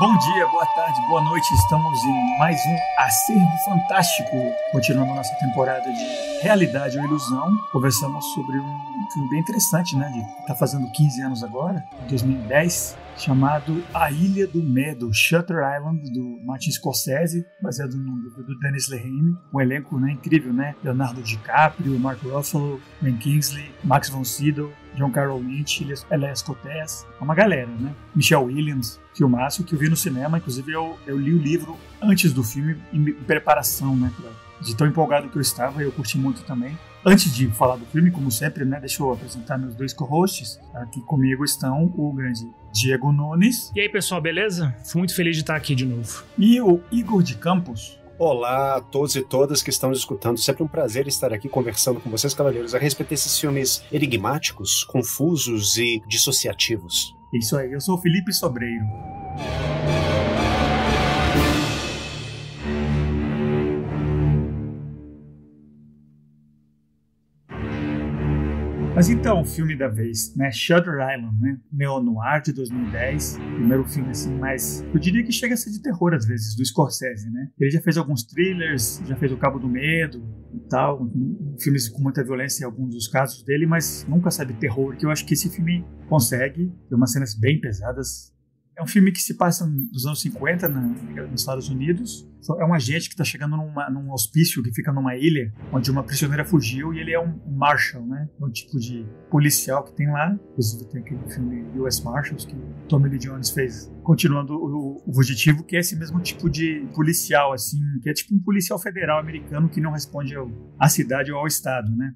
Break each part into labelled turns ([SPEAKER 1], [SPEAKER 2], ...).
[SPEAKER 1] Bom dia, boa tarde, boa noite. Estamos em mais um Acervo Fantástico, continuando nossa temporada de Realidade ou Ilusão. Conversamos sobre um filme bem interessante, né? Tá fazendo 15 anos agora, 2010, chamado A Ilha do Medo, Shutter Island, do Martin Scorsese, baseado no livro do Dennis Lehane. Um elenco, né, incrível, né? Leonardo DiCaprio, Mark Ruffalo, Ben Kingsley, Max von Sydow, John Carroll Lynch, Elias Koteas, uma galera, né? Michelle Williams, filmaço que eu vi no cinema. Inclusive eu li o livro antes do filme, em preparação, né? De tão empolgado que eu estava, eu curti muito também. Antes de falar do filme, como sempre, né? Deixa eu apresentar meus dois co-hosts. Aqui comigo estão o grande Diego Nunes.
[SPEAKER 2] E aí, pessoal, beleza? Fui muito feliz de estar aqui de novo.
[SPEAKER 1] E o Igor de Campos.
[SPEAKER 3] Olá a todos e todas que estão nos escutando. Sempre um prazer estar aqui conversando com vocês, cavaleiros, a respeito desses filmes enigmáticos, confusos e dissociativos.
[SPEAKER 1] Isso aí, eu sou o Felipe Sobreiro. Mas então, o filme da vez, né? Shutter Island, né? Neo-noir de 2010. Primeiro filme, assim, mais... Eu diria que chega a ser de terror, às vezes, do Scorsese, né? Ele já fez alguns thrillers, já fez O Cabo do Medo e tal. Filmes com muita violência em alguns dos casos dele, mas nunca sabe terror, que eu acho que esse filme consegue. Tem umas cenas bem pesadas. É um filme que se passa nos anos 50 nos Estados Unidos. É um agente que está chegando num hospício que fica numa ilha onde uma prisioneira fugiu e ele é um marshal, né? Um tipo de policial que tem lá. Inclusive tem aquele filme US Marshals que Tommy Lee Jones fez, continuando o Fugitivo, que é esse mesmo tipo de policial, assim, que é tipo um policial federal americano que não responde à cidade ou ao estado, né?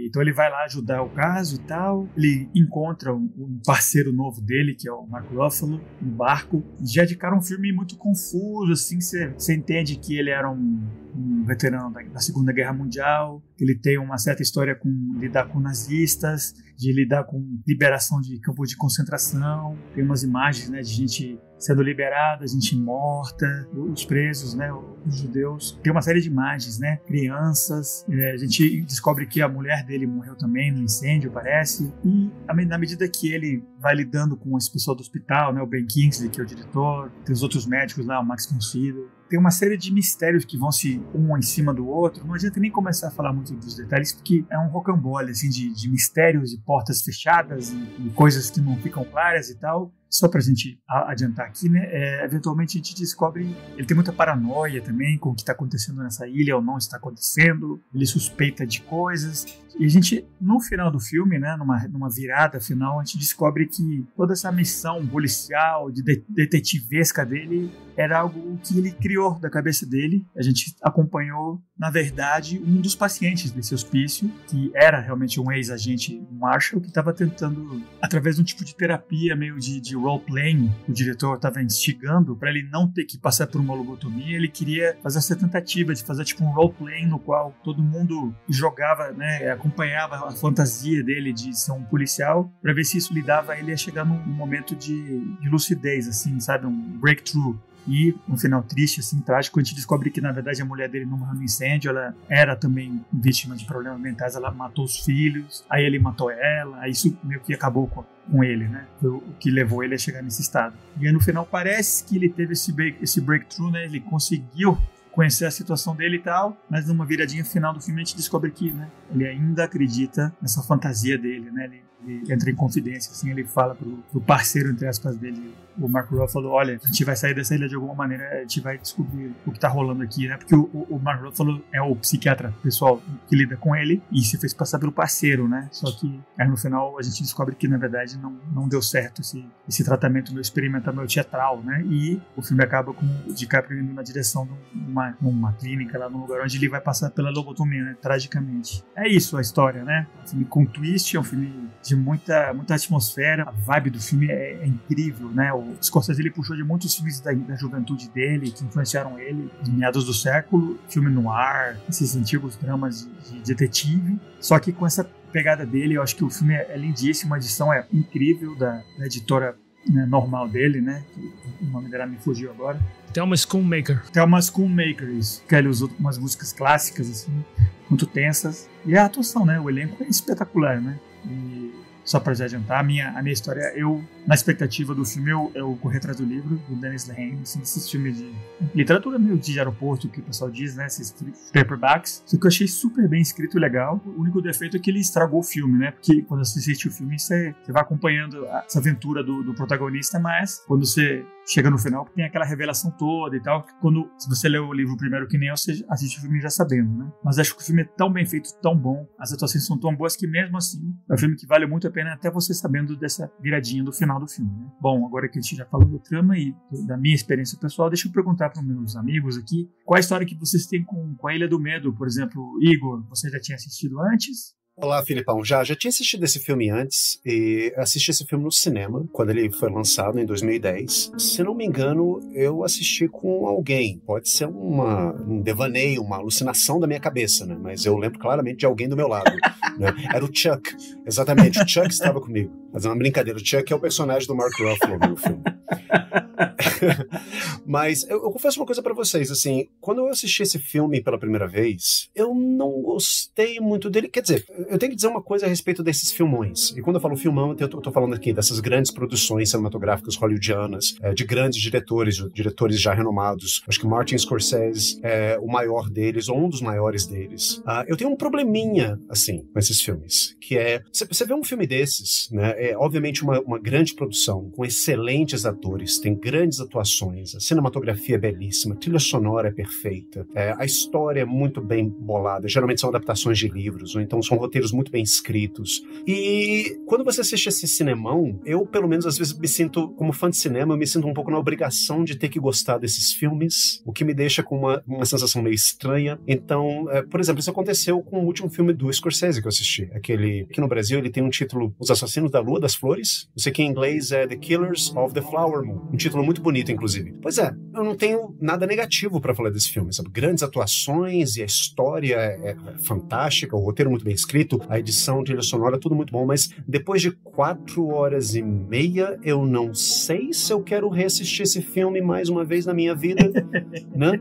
[SPEAKER 1] Então ele vai lá ajudar o caso e tal. Ele encontra um parceiro novo dele, que é o Mark Ruffalo, no barco. Já de cara um filme muito confuso, assim, você entende que ele era um veterano da Segunda Guerra Mundial, que ele tem uma certa história com lidar com nazistas, de lidar com liberação de campos de concentração. Tem umas imagens, né, de gente sendo liberada, gente morta, os presos, né, os judeus. Tem uma série de imagens, né, crianças. A gente descobre que a mulher dele morreu também no incêndio, parece. E na medida que ele vai lidando com esse pessoal do hospital, né, o Ben Kingsley, que é o diretor, tem os outros médicos lá, o Max von Sydow. Tem uma série de mistérios que vão se um em cima do outro. Não adianta nem começar a falar muito dos detalhes, porque é um rocambole, assim, de mistérios, de portas fechadas e coisas que não ficam claras e tal. Só pra gente adiantar aqui, né? Eventualmente a gente descobre... Ele tem muita paranoia também com o que está acontecendo nessa ilha ou não está acontecendo. Ele suspeita de coisas. E a gente, no final do filme, né? Numa virada final, a gente descobre que toda essa missão policial, detetivesca dele, era algo que ele criou da cabeça dele. A gente acompanhou, na verdade, um dos pacientes desse hospício, que era realmente um ex-agente Marshall, que estava tentando, através de um tipo de terapia meio de role-playing, o diretor estava instigando para ele não ter que passar por uma lobotomia. Ele queria fazer essa tentativa de fazer tipo um role-playing no qual todo mundo jogava, né, acompanhava a fantasia dele de ser um policial, para ver se isso lhe dava a ele a chegar num momento de lucidez, assim, sabe, um breakthrough. E um final triste, assim, trágico, a gente descobre que na verdade a mulher dele não morreu no incêndio, ela era também vítima de problemas mentais, ela matou os filhos, aí ele matou ela, aí isso meio que acabou com ele, né? Foi o que levou ele a chegar nesse estado. E aí no final parece que ele teve esse breakthrough, né? Ele conseguiu conhecer a situação dele e tal, mas numa viradinha final do filme a gente descobre que, né, ele ainda acredita nessa fantasia dele, né? Ele entra em confidência, assim, ele fala pro parceiro, entre aspas, dele, o Mark Ruffalo, olha, a gente vai sair dessa ilha de alguma maneira, a gente vai descobrir o que tá rolando aqui, né? Porque o Mark Ruffalo é o psiquiatra pessoal que lida com ele e se fez passar pelo parceiro, né? Só que aí no final a gente descobre que na verdade não deu certo esse tratamento meio experimental, meio teatral, né? E o filme acaba com o DiCaprio indo na direção de uma clínica lá, num lugar onde ele vai passar pela lobotomia, né? Tragicamente. É isso a história, né? Um filme com twist, é um filme de muita atmosfera, a vibe do filme é incrível, né? O Scorsese, ele puxou de muitos filmes da juventude dele, que influenciaram ele, de meados do século, filme noir, esses antigos dramas de detetive, só que com essa pegada dele, eu acho que o filme é lindíssimo, a edição é incrível da editora, né, normal dele, né? O nome dela me fugiu agora.
[SPEAKER 2] Thelma Schoonmaker.
[SPEAKER 1] Thelma Schoonmaker, isso. Que ele usou umas músicas clássicas, assim, muito tensas. E a atuação, né? O elenco é espetacular, né? E só para já adiantar, a minha história, na expectativa do filme, eu corri atrás do livro do Dennis Lehane, assim, esses filmes de literatura meio de aeroporto, que o pessoal diz, né, esses paperbacks, só que eu achei super bem escrito e legal. O único defeito é que ele estragou o filme, né, porque quando você assiste o filme, você vai acompanhando essa aventura do protagonista, mas quando você chega no final, tem aquela revelação toda e tal, se você lê o livro primeiro que nem eu, você assiste o filme já sabendo, né? Mas acho que o filme é tão bem feito, tão bom, as atuações são tão boas que mesmo assim, é um filme que vale muito a pena até você sabendo dessa viradinha do final do filme, né? Bom, agora que a gente já falou do trama e da minha experiência pessoal, deixa eu perguntar para os meus amigos aqui, qual a história que vocês têm com a Ilha do Medo, por exemplo? Igor, você já tinha assistido antes?
[SPEAKER 3] Olá, Filipão. Já tinha assistido esse filme antes e assisti esse filme no cinema, quando ele foi lançado em 2010. Se não me engano, eu assisti com alguém. Pode ser um devaneio, uma alucinação da minha cabeça, né? Mas eu lembro claramente de alguém do meu lado. Né? Era o Chuck. Exatamente, o Chuck estava comigo. Mas é uma brincadeira. O Chuck é o personagem do Mark Ruffalo no filme. Mas eu confesso uma coisa pra vocês, assim, quando eu assisti esse filme pela primeira vez, eu não gostei muito dele. Quer dizer, eu tenho que dizer uma coisa a respeito desses filmões. E quando eu falo filmão, eu tô falando aqui dessas grandes produções cinematográficas hollywoodianas, de grandes diretores já renomados. Acho que Martin Scorsese é o maior deles, ou um dos maiores deles. Eu tenho um probleminha, assim, com esses filmes, que é, você vê um filme desses, né, é obviamente uma grande produção, com excelentes atores, tem grandes atuações, a cinematografia é belíssima, a trilha sonora é perfeita, a história é muito bem bolada, geralmente são adaptações de livros, ou então são roteiros muito bem escritos. E quando você assiste esse cinemão, eu, pelo menos, às vezes me sinto, como fã de cinema, eu me sinto um pouco na obrigação de ter que gostar desses filmes, o que me deixa com uma sensação meio estranha. Então, por exemplo, isso aconteceu com o último filme do Scorsese que eu assisti, aquele que no Brasil ele tem um título, Os Assassinos da Lua das Flores, isso aqui em inglês é The Killers of the Flower Moon, um título muito bonito, inclusive. Pois é, eu não tenho nada negativo pra falar desse filme, sabe? Grandes atuações e a história é fantástica, o roteiro muito bem escrito, a edição, a trilha sonora, tudo muito bom, mas depois de 4h30, eu não sei se eu quero reassistir esse filme mais uma vez na minha vida, né?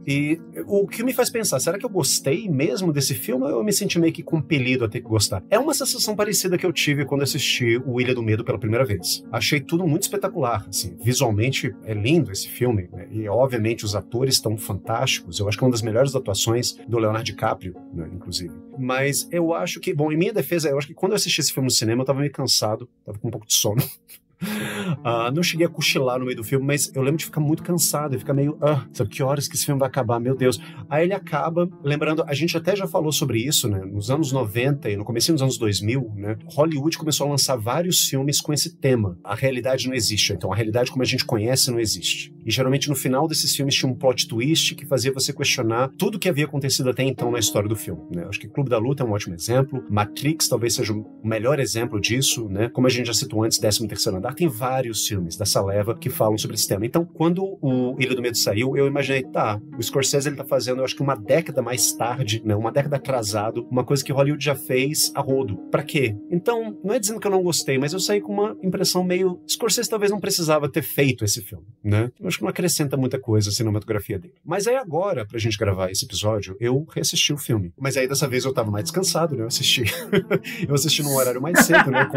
[SPEAKER 3] E o que me faz pensar, será que eu gostei mesmo desse filme ou eu me senti meio que compelido a ter que gostar? É uma sensação parecida que eu tive quando assisti o Ilha do Medo pela primeira vez. Achei tudo muito espetacular, assim, visualmente é lindo esse filme, né? E obviamente os atores estão fantásticos, eu acho que é uma das melhores atuações do Leonardo DiCaprio, né, inclusive. Mas eu acho que, bom, em minha defesa, eu acho que quando eu assisti esse filme no cinema eu tava meio cansado, tava com um pouco de sono. Não cheguei a cochilar no meio do filme, mas eu lembro de ficar muito cansado e ficar meio, sabe, que horas que esse filme vai acabar, meu Deus. Aí ele acaba, lembrando, a gente até já falou sobre isso, né, nos anos 90 e no começo dos anos 2000, né, Hollywood começou a lançar vários filmes com esse tema. A realidade não existe, então a realidade como a gente conhece não existe. E geralmente no final desses filmes tinha um plot twist que fazia você questionar tudo que havia acontecido até então na história do filme, né. Acho que Clube da Luta é um ótimo exemplo, Matrix talvez seja o melhor exemplo disso, né, como a gente já citou antes, 13º Andar, tem vários filmes dessa leva que falam sobre esse tema. Então, quando o Ilha do Medo saiu, eu imaginei, o Scorsese ele tá fazendo, eu acho que uma década mais tarde, né, uma década atrasado, uma coisa que Hollywood já fez a rodo. Pra quê? Então, não é dizendo que eu não gostei, mas eu saí com uma impressão meio... Scorsese talvez não precisava ter feito esse filme, né? Eu acho que não acrescenta muita coisa a cinematografia dele. Mas aí agora, pra gente gravar esse episódio, eu reassisti o filme. Mas aí dessa vez eu tava mais descansado, né? Eu assisti num horário mais cedo, né?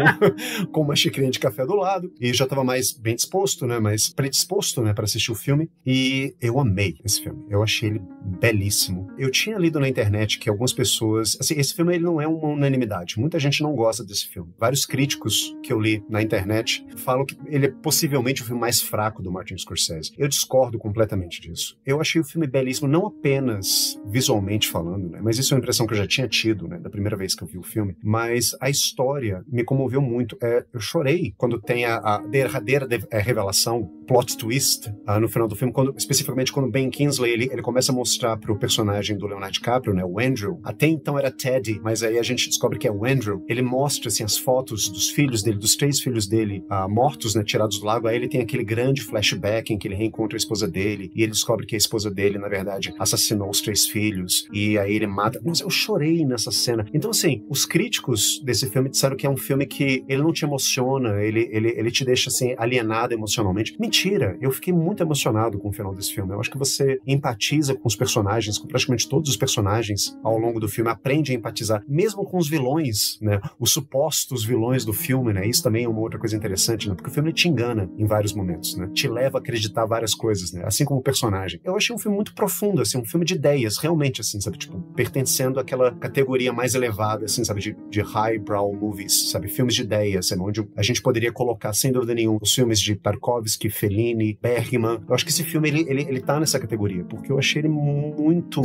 [SPEAKER 3] Com uma xicrinha de café do lado. E já estava mais bem disposto, né, mais predisposto, né, para assistir o filme, e eu amei esse filme. Eu achei ele belíssimo. Eu tinha lido na internet que algumas pessoas, assim, esse filme ele não é uma unanimidade. Muita gente não gosta desse filme. Vários críticos que eu li na internet falam que ele é possivelmente o filme mais fraco do Martin Scorsese. Eu discordo completamente disso. Eu achei o filme belíssimo, não apenas visualmente falando, né, mas isso é uma impressão que eu já tinha tido, né, da primeira vez que eu vi o filme, mas a história me comoveu muito. Eu chorei quando tem a derradeira revelação, plot twist, no final do filme, especificamente quando Ben Kingsley ele começa a mostrar pro personagem do Leonardo DiCaprio, né, o Andrew, até então era Teddy, mas aí a gente descobre que é o Andrew. Ele mostra assim, as fotos dos filhos dele, dos 3 filhos dele mortos, né, tirados do lago. Aí ele tem aquele grande flashback em que ele reencontra a esposa dele e ele descobre que a esposa dele, na verdade, assassinou os 3 filhos e aí ele mata. Nossa, eu chorei nessa cena. Então, assim, os críticos desse filme disseram que é um filme que ele não te emociona, ele te deixa assim alienado emocionalmente. Mentira. mentira. Eu fiquei muito emocionado com o final desse filme. Eu acho que você empatiza com os personagens, com praticamente todos os personagens ao longo do filme, aprende a empatizar, mesmo com os vilões, né? Os supostos vilões do filme, né? Isso também é uma outra coisa interessante, né? Porque o filme te engana em vários momentos, né? Te leva a acreditar várias coisas, né? Assim como o personagem. Eu achei um filme muito profundo, assim, um filme de ideias, realmente, assim, sabe? Tipo, pertencendo àquela categoria mais elevada, assim, sabe? De highbrow movies, sabe? Filmes de ideias, sabe? Onde a gente poderia colocar, sem dúvida nenhuma, os filmes de Tarkovsky, Fellini, Bergman. Eu acho que esse filme, ele tá nessa categoria, porque eu achei ele muito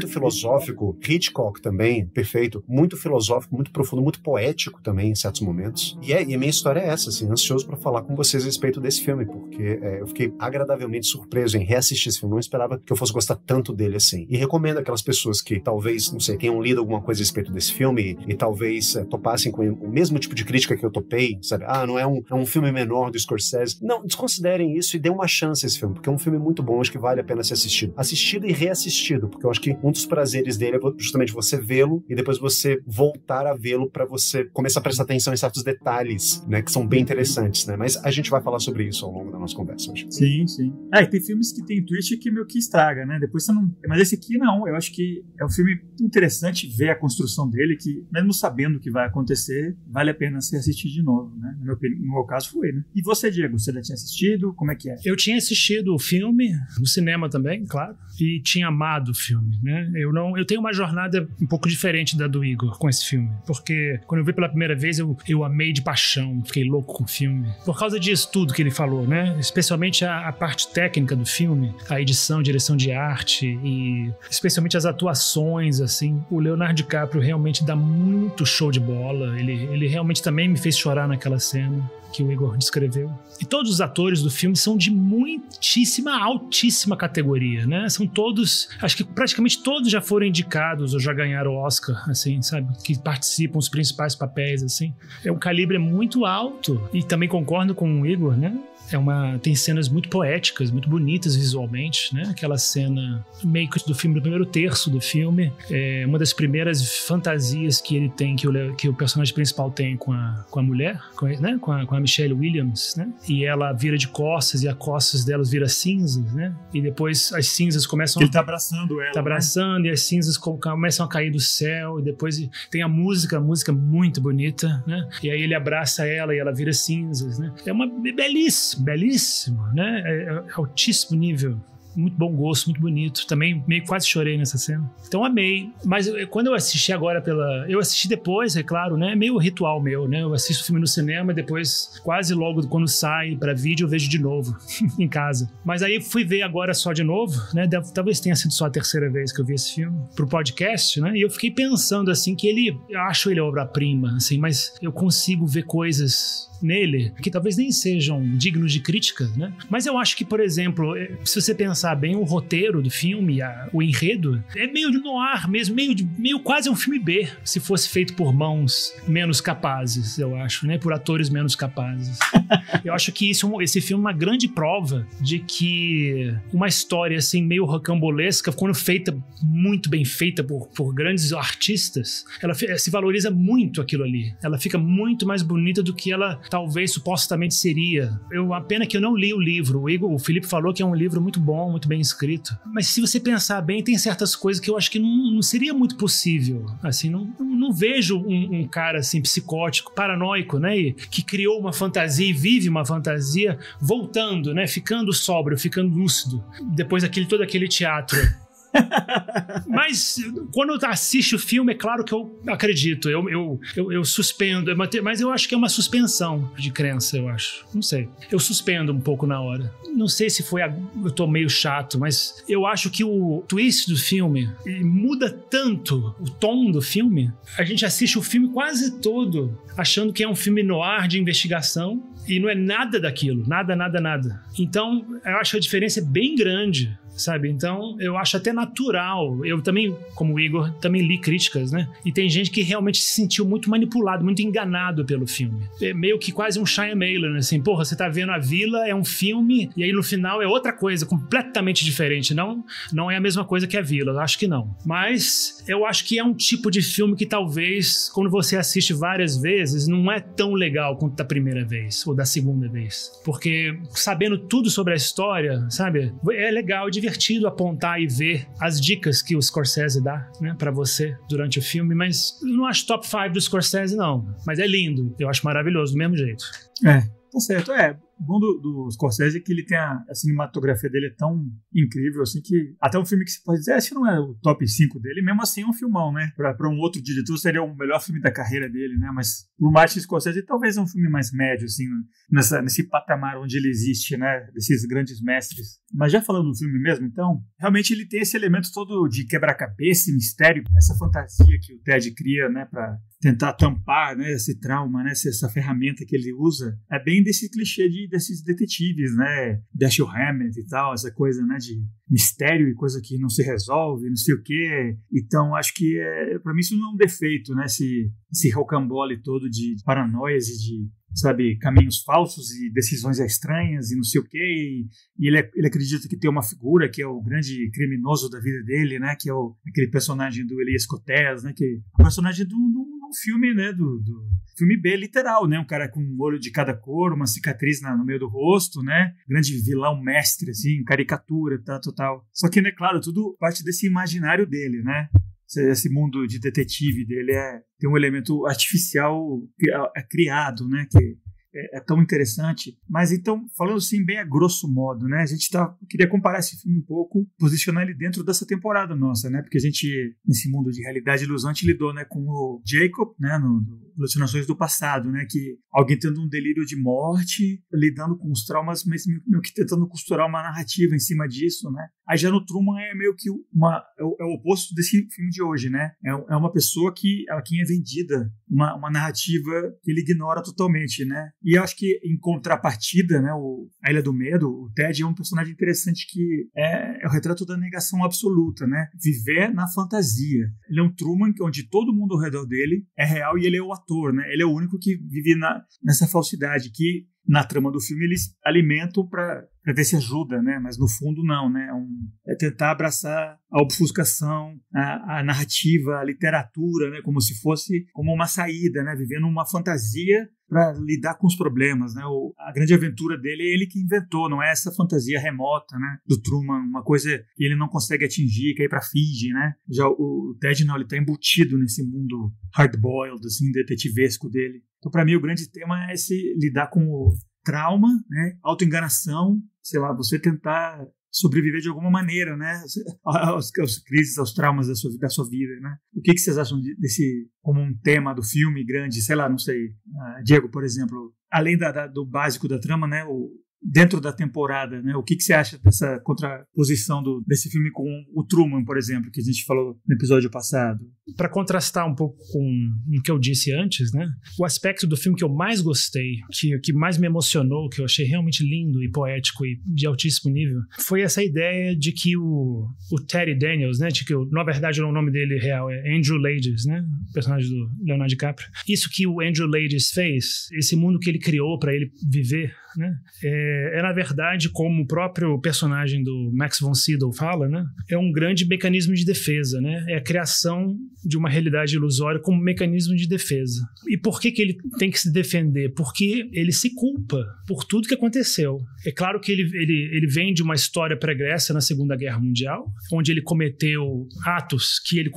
[SPEAKER 3] filosófico. Hitchcock também, perfeito. Muito filosófico, muito profundo, muito poético também, em certos momentos. E a minha história é essa, assim, ansioso pra falar com vocês a respeito desse filme, porque eu fiquei agradavelmente surpreso em reassistir esse filme. Não esperava que eu fosse gostar tanto dele, assim. E recomendo aquelas pessoas que talvez, não sei, tenham lido alguma coisa a respeito desse filme e talvez topassem com o mesmo tipo de crítica que eu topei, sabe? Não é um filme menor do Scorsese. Não, desconsiderem isso e dêem uma chance a esse filme, porque é um filme muito bom, acho que vale a pena ser assistido. Assistido e reassistido, porque eu acho que um dos prazeres dele é justamente você vê-lo e depois você voltar a vê-lo pra você começar a prestar atenção em certos detalhes, né, que são bem interessantes, né? Mas a gente vai falar sobre isso ao longo da nossa conversa hoje.
[SPEAKER 1] Sim, sim. E tem filmes que tem twist que meio que estraga, né? Depois você não... Mas esse aqui não, eu acho que é um filme interessante ver a construção dele, que mesmo sabendo o que vai acontecer, vale a pena se assistir de novo, né? No meu caso foi, né? E você, Diego, você já tinha assistido? Como é que é?
[SPEAKER 2] Eu tinha assistido o filme, no cinema também, claro, e tinha amado o filme, né? Eu tenho uma jornada um pouco diferente da do Igor com esse filme, porque quando eu vi pela primeira vez, eu amei de paixão, fiquei louco com o filme, por causa disso tudo que ele falou, né? Especialmente a parte técnica do filme, a edição, direção de arte e especialmente as atuações, assim. O Leonardo DiCaprio realmente dá muito show de bola, ele realmente também me fez chorar naquela cena que o Igor descreveu. E todos os atores do filme são de muitíssima, altíssima categoria, né? São todos, acho que praticamente todos já foram indicados ou já ganharam o Oscar, assim, sabe? Que participam os principais papéis, assim. É um calibre muito alto. E também concordo com o Igor, né? Tem cenas muito poéticas, muito bonitas visualmente, né? Aquela cena meio que do filme, do primeiro terço do filme, é uma das primeiras fantasias que ele tem, que o personagem principal tem com a mulher, com a Michelle Williams, né? E ela vira de costas e as costas delas vira cinzas, né? E depois as cinzas começam...
[SPEAKER 1] Ele tá abraçando ela.
[SPEAKER 2] Tá abraçando, né? E as cinzas começam a cair do céu, e depois tem a música muito bonita, né? E aí ele abraça ela e ela vira cinzas, né? É uma belíssimo, né? É altíssimo nível. Muito bom gosto, muito bonito. Também meio quase chorei nessa cena. Então amei. Mas quando eu assisti agora eu assisti depois, é claro, né? É meio ritual meu, né? Eu assisto o filme no cinema e depois, quase logo quando sai pra vídeo, eu vejo de novo em casa. Mas aí fui ver agora só de novo, né? Talvez tenha sido só a terceira vez que eu vi esse filme pro podcast, né? E eu fiquei pensando, assim, que eu acho ele obra-prima, assim, mas eu consigo ver coisas nele que talvez nem sejam dignos de crítica, né? Mas eu acho que, por exemplo, se você pensar bem, o roteiro do filme, o enredo, é meio de noir mesmo, meio quase um filme B, se fosse feito por mãos menos capazes, eu acho, né? Por atores menos capazes. Eu acho que esse filme é uma grande prova de que uma história assim meio rocambolesca, quando muito bem feita por grandes artistas, ela se valoriza muito aquilo ali. Ela fica muito mais bonita do que ela talvez supostamente seria. A pena que eu não li o livro. O Felipe falou que é um livro muito bom, muito bem escrito. Mas se você pensar bem, tem certas coisas que eu acho que não seria muito possível. Assim, não vejo um cara assim psicótico, paranoico, né? Que criou uma fantasia e vive uma fantasia voltando, né? Ficando sóbrio, ficando lúcido. Depois todo aquele teatro. Mas quando eu assisto o filme, é claro que eu acredito, eu suspendo, mas eu acho que é uma suspensão de crença, eu acho, não sei, eu suspendo um pouco na hora, não sei se eu tô meio chato, mas eu acho que o twist do filme muda tanto o tom do filme, a gente assiste o filme quase todo achando que é um filme noir de investigação e não é nada daquilo, nada. Então, eu acho que a diferença é bem grande sabe? Então, eu acho até natural. Eu também, como o Igor, também li críticas, né? E tem gente que realmente se sentiu muito manipulado, muito enganado pelo filme. É meio que quase um Shyamalan, assim, porra, você tá vendo A Vila, é um filme, e aí no final é outra coisa, completamente diferente. Não é a mesma coisa que A Vila, eu acho que não. Mas eu acho que é um tipo de filme que talvez, quando você assiste várias vezes, não é tão legal quanto da primeira vez, ou da segunda vez. Porque sabendo tudo sobre a história, sabe? É legal, é divertido apontar e ver as dicas que o Scorsese dá, né, pra você durante o filme, mas eu não acho top 5 do Scorsese, não. Mas é lindo, eu acho maravilhoso do mesmo jeito.
[SPEAKER 1] Tá certo. O bom do Scorsese é que ele tem a cinematografia dele é tão incrível, assim, que até um filme que você pode dizer, esse não é o top 5 dele, mesmo assim é um filmão, né? Pra um outro diretor seria o melhor filme da carreira dele, né? Mas pro Martin Scorsese talvez é um filme mais médio, assim, nesse patamar onde ele existe, né? Desses grandes mestres. Mas já falando do filme mesmo, então, realmente ele tem esse elemento todo de quebra-cabeça, esse mistério, essa fantasia que o Ted cria, né? Pra tentar tampar, né, esse trauma, né? Essa ferramenta que ele usa. É bem desse clichê desses detetives, né? Dashiell Hammett e tal, essa coisa, né, de mistério e coisa que não se resolve, não sei o quê. Então, acho que, pra mim, isso não é um defeito, né? Esse rocambole todo de paranoias e de, sabe, caminhos falsos e decisões estranhas e não sei o quê, e ele acredita que tem uma figura que é o grande criminoso da vida dele, né, que é aquele personagem do Elias Koteas, né, que é o personagem do filme, né, do filme B literal, né, um cara com um olho de cada cor, uma cicatriz no meio do rosto, né, grande vilão mestre, assim, caricatura, tá, total. Só que, né, claro, tudo parte desse imaginário dele, né. Esse mundo de detetive dele tem um elemento artificial criado, né, que é tão interessante. Mas então, falando assim bem a grosso modo, né, a gente queria comparar esse filme um pouco, posicionar ele dentro dessa temporada nossa, né, porque a gente, nesse mundo de realidade e ilusão, a gente lidou, né, com o Jacob, né, no Alucinações do Passado, né, que alguém tendo um delírio de morte, lidando com os traumas, mas meio que tentando costurar uma narrativa em cima disso, né. Aí já no Truman é meio que é o oposto desse filme de hoje, né, é uma pessoa que é vendida uma narrativa que ele ignora totalmente, né. E eu acho que, em contrapartida, né, a Ilha do Medo, o Ted é um personagem interessante que é o retrato da negação absoluta, né? Viver na fantasia. Ele é um Truman onde todo mundo ao redor dele é real e ele é o ator, né? Ele é o único que vive nessa falsidade que, na trama do filme, eles alimentam para ver se ajuda, né? Mas no fundo não, né? É tentar abraçar a obfuscação, a narrativa, a literatura, né? Como se fosse como uma saída, né? Vivendo uma fantasia para lidar com os problemas, né? A grande aventura dele é ele que inventou, não é essa fantasia remota, né? Do Truman, uma coisa que ele não consegue atingir, que é ir para Fiji, né? Já o Ted não, ele está embutido nesse mundo hard-boiled, assim, detetivesco dele. Então, para mim, o grande tema é lidar com o trauma, né? Autoenganação, sei lá, você tentar sobreviver de alguma maneira, né? Às crises, aos traumas da sua vida, né? O que vocês acham desse como um tema do filme grande? Sei lá, não sei. Diego, por exemplo, além do básico da trama, né? Dentro da temporada, né? O que você acha dessa contraposição desse filme com o Truman, por exemplo, que a gente falou no episódio passado?
[SPEAKER 2] Para contrastar um pouco com o que eu disse antes, né? O aspecto do filme que eu mais gostei, que mais me emocionou, que eu achei realmente lindo e poético e de altíssimo nível, foi essa ideia de que o Teddy Daniels, né? De que na verdade o nome dele real é Andrew Ladies, né? O personagem do Leonardo DiCaprio. Isso que o Andrew Ladies fez, esse mundo que ele criou para ele viver, né? Na verdade, como o próprio personagem do Max von Sydow fala, né? É um grande mecanismo de defesa, né? É a criação de uma realidade ilusória como mecanismo de defesa. E por que ele tem que se defender? Porque ele se culpa por tudo que aconteceu. É claro que ele vem de uma história pregressa na Segunda Guerra Mundial, onde ele cometeu atos que ele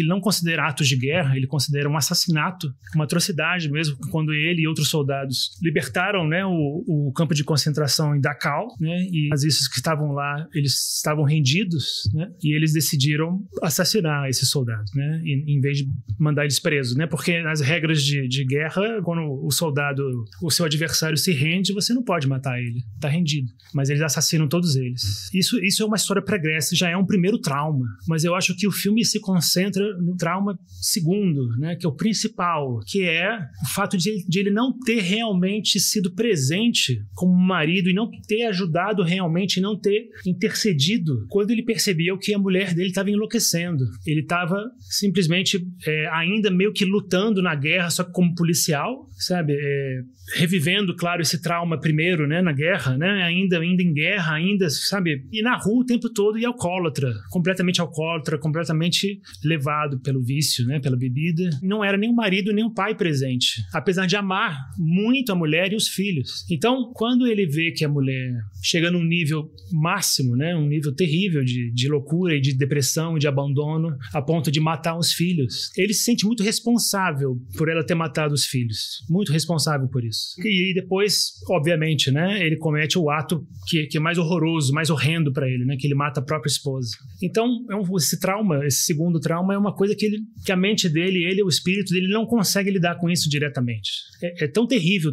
[SPEAKER 2] não considera atos de guerra, ele considera um assassinato, uma atrocidade mesmo, quando ele e outros soldados libertaram, né, o campo de concentração em Dachau, né, e os nazistas que estavam lá, eles estavam rendidos, né, e eles decidiram assassinar esses soldados. soldado, né? Em vez de mandar eles presos, né? Porque nas regras de guerra, quando o soldado, o seu adversário se rende, você não pode matar ele, tá rendido. Mas eles assassinam todos eles. Isso é uma história pregressa, já é um primeiro trauma. Mas eu acho que o filme se concentra no trauma segundo, né? Que é o principal, que é o fato de ele não ter realmente sido presente como marido e não ter ajudado realmente, não ter intercedido quando ele percebeu que a mulher dele estava enlouquecendo. Ele estava simplesmente ainda meio que lutando na guerra, só que como policial, sabe? Revivendo, claro, esse trauma primeiro, né? Na guerra, né? Ainda em guerra, sabe? E na rua o tempo todo e alcoólatra, completamente levado pelo vício, né? Pela bebida. Não era nem o marido, nem o pai presente, apesar de amar muito a mulher e os filhos. Então, quando ele vê que a mulher chega num nível máximo, né? Um nível terrível de loucura e de depressão e de abandono, a ponto de matar os filhos, ele se sente muito responsável por ela ter matado os filhos. Muito responsável por isso. E depois, obviamente, né? Ele comete o ato que é mais horroroso, mais horrendo pra ele, né? Que ele mata a própria esposa. Então, esse trauma, esse segundo trauma é uma coisa que a mente dele, o espírito dele não consegue lidar com isso diretamente. É tão terrível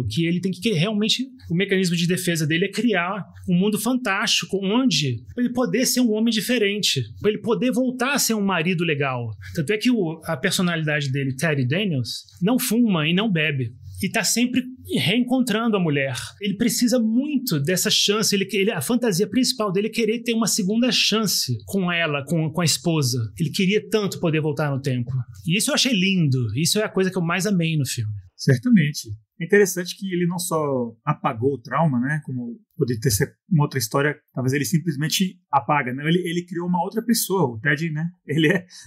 [SPEAKER 2] que ele tem que realmente, o mecanismo de defesa dele é criar um mundo fantástico onde ele poder ser um homem diferente, para ele poder voltar a ser um marido legal. Tanto é que a personalidade dele, Teddy Daniels, não fuma e não bebe. E tá sempre reencontrando a mulher. Ele precisa muito dessa chance. A fantasia principal dele é querer ter uma segunda chance com ela, com a esposa. Ele queria tanto poder voltar no tempo. E isso eu achei lindo. Isso é a coisa que eu mais amei no filme.
[SPEAKER 1] Certamente. É interessante que ele não só apagou o trauma, né? Como poderia ter sido uma outra história, talvez ele simplesmente apaga. Né? Ele criou uma outra pessoa. O Ted, né?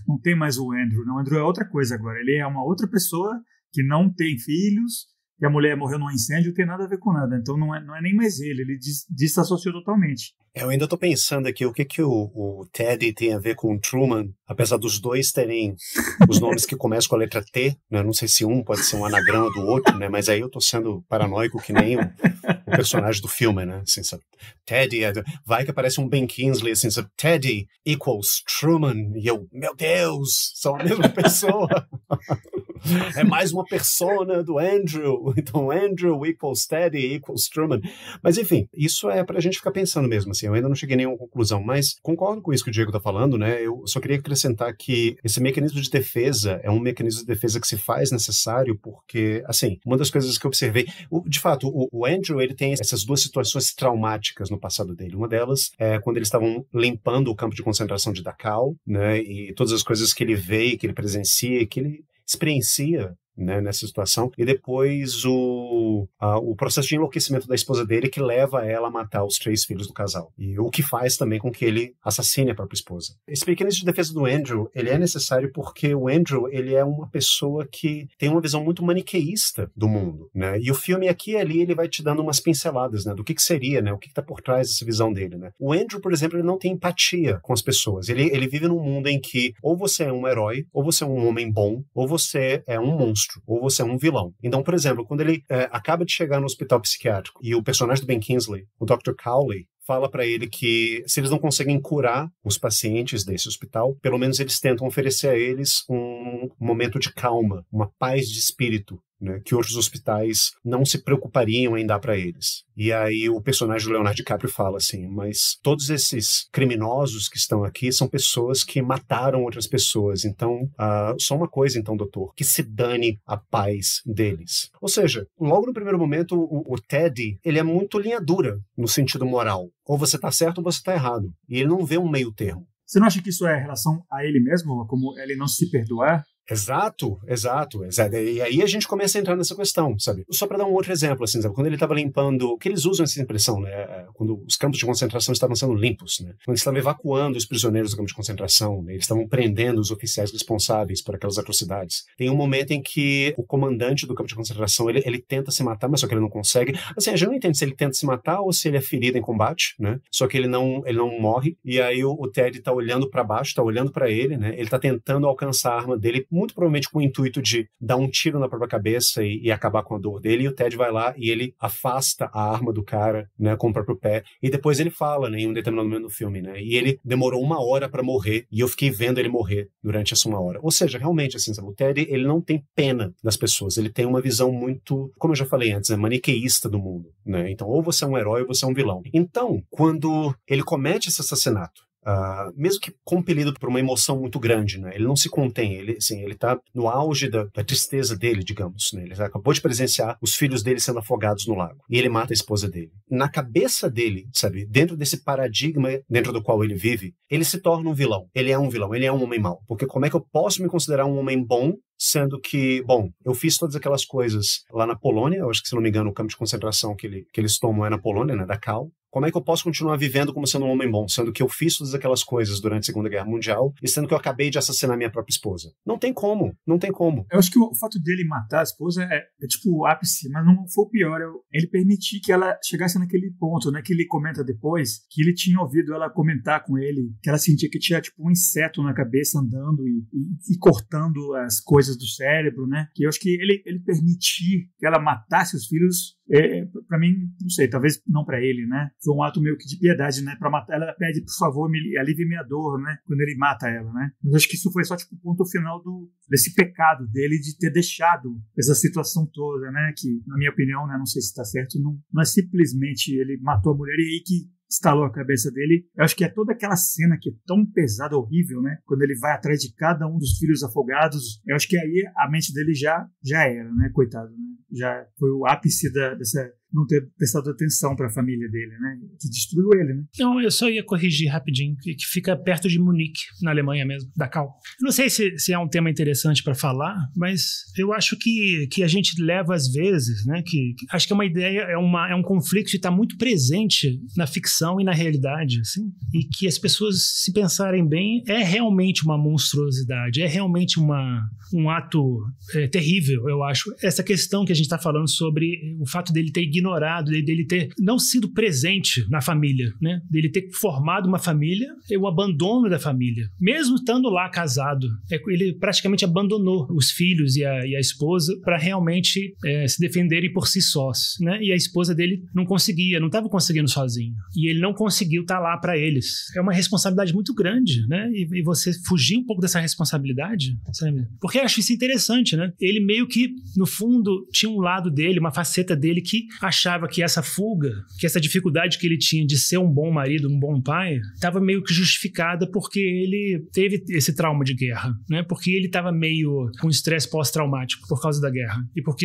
[SPEAKER 1] Não tem mais o Andrew. Não, o Andrew é outra coisa agora. Ele é uma outra pessoa que não tem filhos, que a mulher morreu num incêndio, não tem nada a ver com nada. Então não é nem mais ele desassociou totalmente.
[SPEAKER 3] Eu ainda tô pensando aqui o que o Teddy tem a ver com o Truman, apesar dos dois terem os nomes que começam com a letra T, né? Não sei se um pode ser um anagrama do outro, né? Mas aí eu tô sendo paranoico que nem o personagem do filme, né? Assim, sabe? Teddy, vai que aparece um Ben Kingsley, assim, sabe? Teddy equals Truman, e eu, meu Deus, são a mesma pessoa. É mais uma persona do Andrew. Então, Andrew equals Teddy equals Truman. Mas, enfim, isso é pra gente ficar pensando mesmo, assim. Eu ainda não cheguei a nenhuma conclusão, mas concordo com isso que o Diego tá falando, né? Eu só queria acrescentar que esse mecanismo de defesa é um mecanismo de defesa que se faz necessário porque, assim, uma das coisas que eu observei... De fato, o Andrew, ele tem essas duas situações traumáticas no passado dele. Uma delas é quando eles estavam limpando o campo de concentração de Dachau, né? E todas as coisas que ele vê, que ele presencia, que ele experiencia, né, nessa situação, e depois o processo de enlouquecimento da esposa dele que leva ela a matar os 3 filhos do casal, e o que faz também com que ele assassine a própria esposa. Esse mecanismo de defesa do Andrew, ele é necessário porque o Andrew, ele é uma pessoa que tem uma visão muito maniqueísta do mundo, né, e o filme aqui e ali, ele vai te dando umas pinceladas, né, do que seria, né, o que está por trás dessa visão dele, né. O Andrew, por exemplo, ele não tem empatia com as pessoas, ele vive num mundo em que ou você é um herói, ou você é um homem bom, ou você é um monstro, ou você é um vilão. Então, por exemplo, quando ele acaba de chegar no hospital psiquiátrico e o personagem do Ben Kingsley, o Dr. Cowley, fala para ele que se eles não conseguem curar os pacientes desse hospital, pelo menos eles tentam oferecer a eles um momento de calma, uma paz de espírito, né, que outros hospitais não se preocupariam em dar para eles. E aí o personagem do Leonardo DiCaprio fala assim, mas todos esses criminosos que estão aqui são pessoas que mataram outras pessoas, então só uma coisa então, doutor, que se dane a paz deles. Ou seja, logo no primeiro momento o Teddy, ele é muito linha dura no sentido moral. Ou você tá certo ou você tá errado. E ele não vê um meio termo.
[SPEAKER 1] Você não acha que isso é em relação a ele mesmo, como ele não se perdoar?
[SPEAKER 3] Exato. E aí a gente começa a entrar nessa questão, sabe? Só para dar um outro exemplo, assim, sabe? Quando ele estava limpando, que eles usam essa impressão, né? Quando os campos de concentração estavam sendo limpos, né? Quando eles estavam evacuando os prisioneiros do campo de concentração, né? Eles estavam prendendo os oficiais responsáveis por aquelas atrocidades. Tem um momento em que o comandante do campo de concentração, ele tenta se matar, mas só que ele não consegue. Assim, a gente não entende se ele tenta se matar ou se ele é ferido em combate, né? Só que ele não morre. E aí o Ted tá olhando para baixo, tá olhando para ele, né? Ele tá tentando alcançar a arma dele muito provavelmente com o intuito de dar um tiro na própria cabeça e acabar com a dor dele, e o Ted vai lá e ele afasta a arma do cara, né, com o próprio pé, e depois ele fala, né, em um determinado momento do filme, né, e ele demorou 1 hora pra morrer, e eu fiquei vendo ele morrer durante essa 1 hora. Ou seja, realmente, assim, sabe, o Ted, ele não tem pena das pessoas, ele tem uma visão muito, como eu já falei antes, maniqueísta do mundo, né, então ou você é um herói ou você é um vilão. Então, quando ele comete esse assassinato, mesmo que compelido por uma emoção muito grande, né? Ele não se contém, ele tá no auge da tristeza dele, digamos, né? Ele acabou de presenciar os filhos dele sendo afogados no lago, e ele mata a esposa dele. Na cabeça dele, sabe, dentro desse paradigma dentro do qual ele vive, ele se torna um vilão, ele é um homem mau, porque como é que eu posso me considerar um homem bom, sendo que, bom, eu fiz todas aquelas coisas lá na Polônia, eu acho que, se não me engano, o campo de concentração que eles tomam é na Polônia, né, Dachau. Como é que eu posso continuar vivendo como sendo um homem bom, sendo que eu fiz todas aquelas coisas durante a Segunda Guerra Mundial e sendo que eu acabei de assassinar minha própria esposa? Não tem como.
[SPEAKER 1] Eu acho que o fato dele matar a esposa é tipo o ápice, mas não foi o pior. Ele permitir que ela chegasse naquele ponto, né, que ele comenta depois, que ele tinha ouvido ela comentar com ele, que ela sentia que tinha tipo um inseto na cabeça andando e cortando as coisas do cérebro, né? Que eu acho que ele permitir que ela matasse os filhos, pra mim, não sei, talvez não pra ele, né? Foi um ato meio que de piedade, né? Pra matar ela, pede, por favor, alivie minha dor, né? Quando ele mata ela, né? Mas acho que isso foi só tipo o ponto final desse pecado dele de ter deixado essa situação toda, né? Que, na minha opinião, né? Não sei se tá certo, não é simplesmente ele matou a mulher e aí que estalou a cabeça dele. Eu acho que é toda aquela cena que é tão pesada, horrível, né? Quando ele vai atrás de cada um dos filhos afogados, eu acho que aí a mente dele já era, né? Coitado, né? Já foi o ápice dessa não ter prestado atenção para a família dele, né? Que destruiu ele, né?
[SPEAKER 2] Não, eu só ia corrigir rapidinho, que fica perto de Munique, na Alemanha mesmo, Dachau. Eu não sei se é um tema interessante para falar, mas eu acho que a gente leva às vezes, né? Acho que é uma ideia, é um conflito que está muito presente na ficção e na realidade, assim, e que as pessoas, se pensarem bem, é realmente uma monstruosidade, é realmente um ato terrível, eu acho. Essa questão que a gente está falando sobre o fato dele ter ignorado, dele ter não sido presente na família, né? Dele ter formado uma família e o abandono da família. Mesmo estando lá casado, ele praticamente abandonou os filhos e a esposa para realmente se defenderem por si sós, né? E a esposa dele não estava conseguindo sozinha. E ele não conseguiu estar lá para eles. É uma responsabilidade muito grande, né? E você fugir um pouco dessa responsabilidade, sabe? Porque eu acho isso interessante, né? Ele meio que, no fundo, tinha um lado dele, uma faceta dele que achava que essa fuga, que essa dificuldade que ele tinha de ser um bom marido, um bom pai, estava meio que justificada porque ele teve esse trauma de guerra, né? Porque ele estava meio com estresse pós-traumático por causa da guerra e por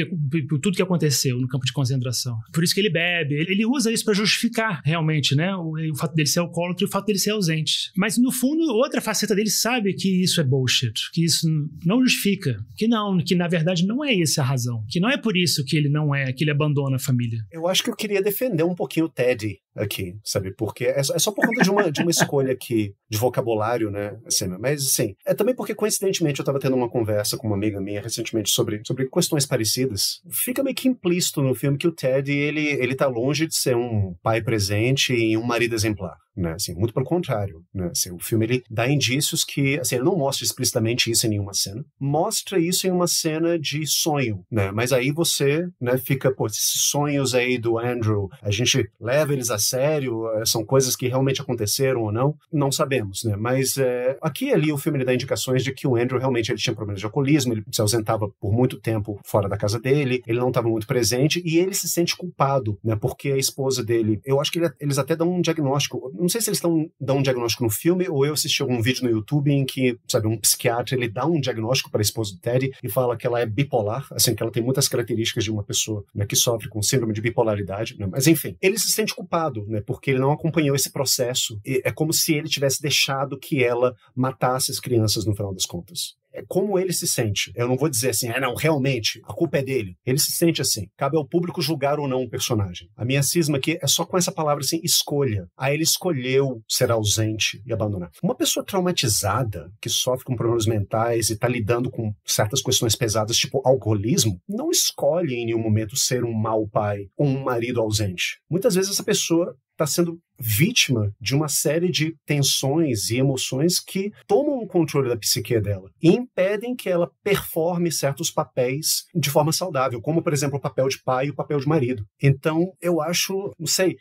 [SPEAKER 2] tudo que aconteceu no campo de concentração. Por isso que ele bebe, ele usa isso para justificar realmente, né? O fato dele ser alcoólatra e o fato dele ser ausente. Mas no fundo, outra faceta dele sabe que isso é bullshit, que isso não justifica, que na verdade não é essa a razão, que não é por isso que ele abandona a família.
[SPEAKER 3] Eu acho que eu queria defender um pouquinho o Ted aqui, sabe? Porque é só por conta de uma escolha aqui de vocabulário, né? Assim, mas, assim, é também porque, coincidentemente, eu estava tendo uma conversa com uma amiga minha recentemente sobre questões parecidas. Fica meio que implícito no filme que o Ted, ele tá longe de ser um pai presente e um marido exemplar, né? Assim, muito pelo contrário, né? Assim, o filme, ele dá indícios que, assim, ele não mostra explicitamente isso em nenhuma cena, mostra isso em uma cena de sonho, né? Mas aí você, né, fica, pô, esses sonhos aí do Andrew, a gente leva eles a sério, são coisas que realmente aconteceram ou não? Não sabemos, né? Mas aqui e ali o filme ele dá indicações de que o Andrew realmente ele tinha problemas de alcoolismo, ele se ausentava por muito tempo fora da casa dele, ele não estava muito presente e ele se sente culpado, né? Porque a esposa dele, eu acho que eles até dão um diagnóstico, não sei se eles dão um diagnóstico no filme ou eu assisti algum vídeo no YouTube em que, sabe, um psiquiatra, ele dá um diagnóstico para a esposa do Ted e fala que ela é bipolar, assim, que ela tem muitas características de uma pessoa, né, que sofre com síndrome de bipolaridade, né? Mas enfim, ele se sente culpado, né, porque ele não acompanhou esse processo. É como se ele tivesse deixado que ela matasse as crianças no final das contas. É como ele se sente. Eu não vou dizer assim, não, realmente, a culpa é dele. Ele se sente assim. Cabe ao público julgar ou não o personagem. A minha cisma aqui é só com essa palavra assim, escolha. Aí ele escolheu ser ausente e abandonar. Uma pessoa traumatizada, que sofre com problemas mentais e está lidando com certas questões pesadas, tipo alcoolismo, não escolhe em nenhum momento ser um mau pai ou um marido ausente. Muitas vezes essa pessoa está sendo vítima de uma série de tensões e emoções que tomam o controle da psique dela e impedem que ela performe certos papéis de forma saudável, como, por exemplo, o papel de pai e o papel de marido. Então, eu acho, não sei,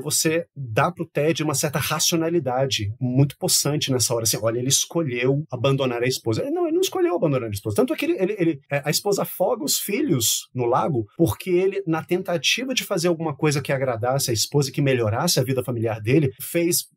[SPEAKER 3] você dá pro Ted uma certa racionalidade muito possante nessa hora. Assim, olha, ele escolheu abandonar a esposa. Ele não escolheu abandonar a esposa. Tanto é que a esposa afoga os filhos no lago porque ele, na tentativa de fazer alguma coisa que agradasse a esposa e que melhorasse a vida familiar dele,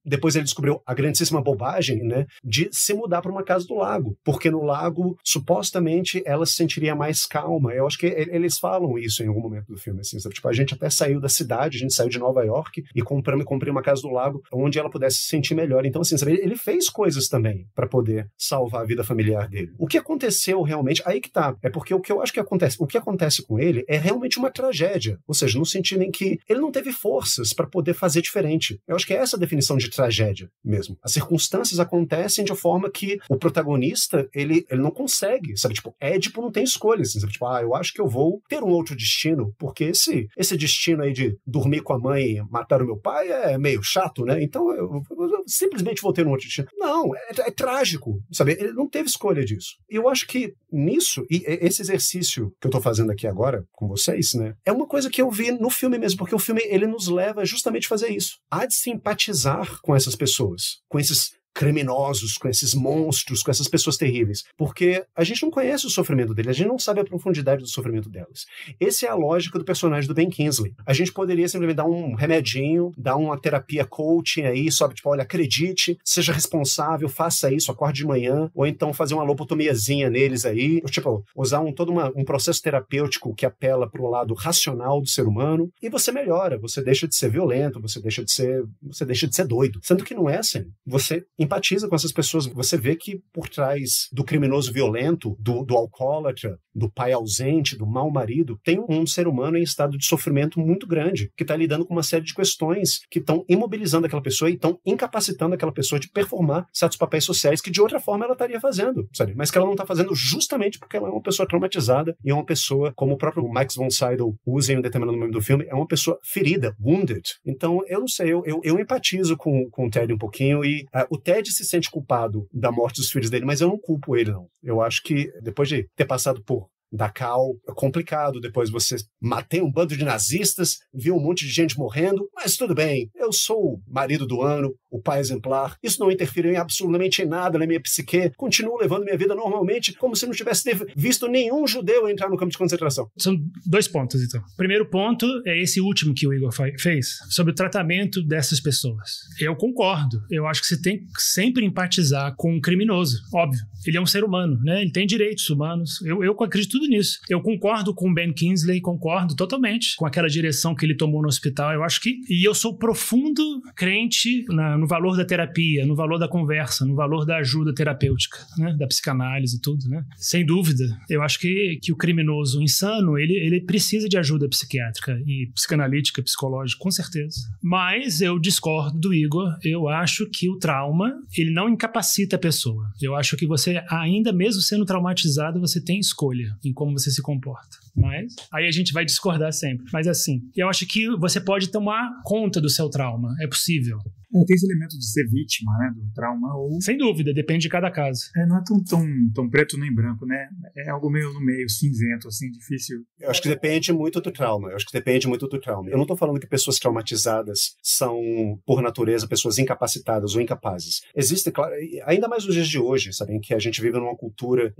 [SPEAKER 3] depois ele descobriu a grandíssima bobagem, né, de se mudar para uma casa do lago, porque no lago, supostamente, ela se sentiria mais calma. Eu acho que eles falam isso em algum momento do filme, assim, sabe? Tipo, a gente até saiu da cidade, a gente saiu de Nova York e comprei uma casa do lago onde ela pudesse se sentir melhor. Então, assim, sabe? Ele fez coisas também para poder salvar a vida familiar dele. O que aconteceu realmente, aí que tá, é porque o que eu acho que acontece, o que acontece com ele é realmente uma tragédia, ou seja, no sentido em que ele não teve forças para poder fazer diferente. Eu acho que é essa a definição de tragédia mesmo. As circunstâncias acontecem de forma que o protagonista, ele não consegue, sabe? Tipo, Édipo não tem escolha, assim, sabe? Tipo, eu acho que eu vou ter um outro destino, porque esse destino aí de dormir com a mãe e matar o meu pai é meio chato, né? Então eu simplesmente vou ter um outro destino. Não, é trágico, sabe? Ele não teve escolha disso. E eu acho que nisso, e esse exercício que eu tô fazendo aqui agora com vocês, né? É uma coisa que eu vi no filme mesmo, porque o filme, ele nos leva justamente a fazer isso. A de simpatizar com essas pessoas, com esses criminosos, com esses monstros, com essas pessoas terríveis, porque a gente não conhece o sofrimento deles, a gente não sabe a profundidade do sofrimento delas. Essa é a lógica do personagem do Ben Kingsley. A gente poderia simplesmente dar um remedinho, dar uma terapia coaching aí, só tipo, olha, acredite, seja responsável, faça isso, acorde de manhã, ou então fazer uma lobotomiazinha neles aí, tipo, usar todo um processo terapêutico que apela para o lado racional do ser humano, e você melhora, você deixa de ser violento, você deixa de ser doido. Sendo que não é assim. Você empatiza com essas pessoas, você vê que por trás do criminoso violento, do alcoólatra, do pai ausente, do mau marido, tem um ser humano em estado de sofrimento muito grande, que está lidando com uma série de questões que estão imobilizando aquela pessoa e estão incapacitando aquela pessoa de performar certos papéis sociais que de outra forma ela estaria fazendo, sabe? Mas que ela não está fazendo justamente porque ela é uma pessoa traumatizada e é uma pessoa, como o próprio Max von Sydow usa em um determinado momento do filme, é uma pessoa ferida, wounded. Então, eu não sei, eu empatizo com o Ted um pouquinho e o Ted se sente culpado da morte dos filhos dele, mas eu não culpo ele, não. Eu acho que depois de ter passado por Dachau, é complicado, depois você matei um bando de nazistas, viu um monte de gente morrendo, mas tudo bem, eu sou o marido do ano, o pai exemplar, isso não interferiu em absolutamente nada na minha psique, continuo levando minha vida normalmente, como se não tivesse visto nenhum judeu entrar no campo de concentração.
[SPEAKER 2] São 2 pontos, então. O primeiro ponto é esse último que o Igor fez, sobre o tratamento dessas pessoas. Eu concordo, eu acho que você tem que sempre empatizar com um criminoso, óbvio. Ele é um ser humano, né? Ele tem direitos humanos, eu acredito tudo nisso. Eu concordo com o Ben Kingsley, concordo totalmente com aquela direção que ele tomou no hospital. Eu acho que... E eu sou profundo crente no valor da terapia, no valor da conversa, no valor da ajuda terapêutica, né? Da psicanálise e tudo, né? Sem dúvida. Eu acho que o criminoso insano, ele precisa de ajuda psiquiátrica e psicanalítica, psicológica, com certeza. Mas eu discordo do Igor. Eu acho que o trauma, ele não incapacita a pessoa. Eu acho que você, ainda mesmo sendo traumatizado, você tem escolha em como você se comporta. Mas aí a gente vai discordar sempre. Mas assim, eu acho que você pode tomar conta do seu trauma. É possível.
[SPEAKER 1] Tem esse elemento de ser vítima, né, do trauma. Ou...
[SPEAKER 2] Sem dúvida, depende de cada caso.
[SPEAKER 1] Não é tão preto nem branco, né? É algo meio no meio, cinzento, assim, difícil.
[SPEAKER 3] Eu acho que depende muito do trauma. Eu não tô falando que pessoas traumatizadas são, por natureza, pessoas incapacitadas ou incapazes. Existe, claro, ainda mais nos dias de hoje, sabe, em que a gente vive numa cultura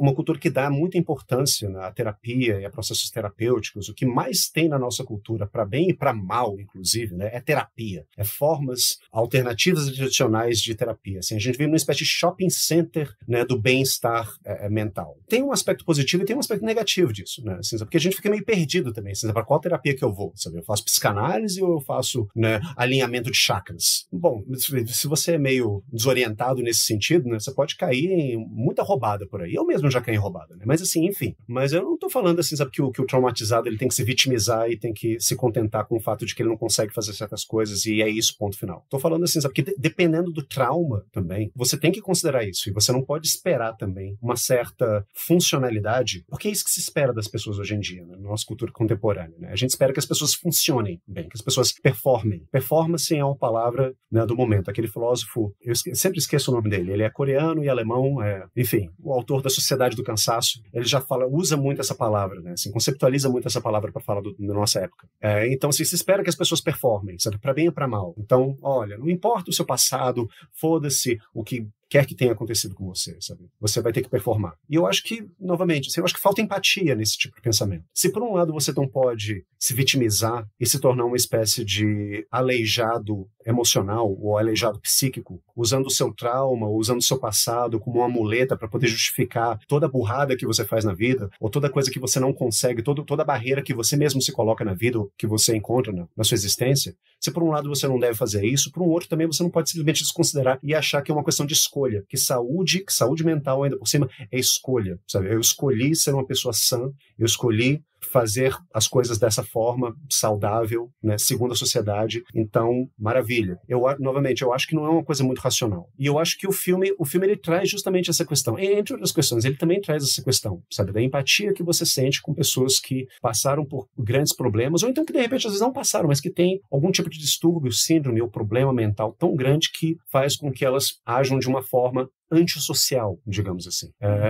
[SPEAKER 3] uma cultura que dá muita importância à terapia e a processos terapêuticos. O que mais tem na nossa cultura, para bem e para mal, inclusive, né, é terapia. É formas alternativas e tradicionais de terapia. Assim, a gente vive numa espécie de shopping center, né, do bem-estar mental. Tem um aspecto positivo e tem um aspecto negativo disso, né, assim, porque a gente fica meio perdido também. Assim, para qual terapia que eu vou? Sabe? Eu faço psicanálise ou eu faço, né, alinhamento de chakras? Bom, se você é meio desorientado nesse sentido, né, você pode cair em muita roubada por aí. Eu mesmo já caí em roubada, né? Mas assim, enfim. Mas eu não tô falando assim, sabe, que o traumatizado ele tem que se vitimizar e tem que se contentar com o fato de que ele não consegue fazer certas coisas e é isso, ponto final. Tô falando assim, sabe? Porque dependendo do trauma também, você tem que considerar isso. E você não pode esperar também uma certa funcionalidade, porque é isso que se espera das pessoas hoje em dia, né? Na nossa cultura contemporânea, né? A gente espera que as pessoas funcionem bem, que as pessoas performem. Performance é uma palavra, né, do momento. Aquele filósofo, eu sempre esqueço o nome dele, ele é coreano e alemão, enfim, o autor da Sociedade do Cansaço, ele já usa muito essa palavra, né? Assim, conceptualiza muito essa palavra para falar da nossa época. Então, assim, se espera que as pessoas performem, sabe? Para bem ou para mal. Então, olha, não importa o seu passado, foda-se o que quer que tenha acontecido com você, sabe? Você vai ter que performar. E eu acho que, novamente, assim, eu acho que falta empatia nesse tipo de pensamento. Se por um lado você não pode se vitimizar e se tornar uma espécie de aleijado emocional ou aleijado psíquico, usando o seu trauma, ou usando o seu passado como uma muleta para poder justificar toda a burrada que você faz na vida, ou toda coisa que você não consegue, toda a barreira que você mesmo se coloca na vida, ou que você encontra na sua existência, se por um lado você não deve fazer isso, por um outro também você não pode simplesmente desconsiderar e achar que é uma questão de escolha, que saúde mental ainda por cima é escolha, sabe? Eu escolhi ser uma pessoa sã, eu escolhi fazer as coisas dessa forma saudável, né, segundo a sociedade. Então, maravilha. Novamente, eu acho que não é uma coisa muito racional. E eu acho que o filme ele traz justamente essa questão. Entre outras questões, ele também traz essa questão, sabe, da empatia que você sente com pessoas que passaram por grandes problemas, ou então que de repente às vezes não passaram, mas que têm algum tipo de distúrbio, síndrome ou problema mental tão grande que faz com que elas ajam de uma forma antissocial, digamos assim.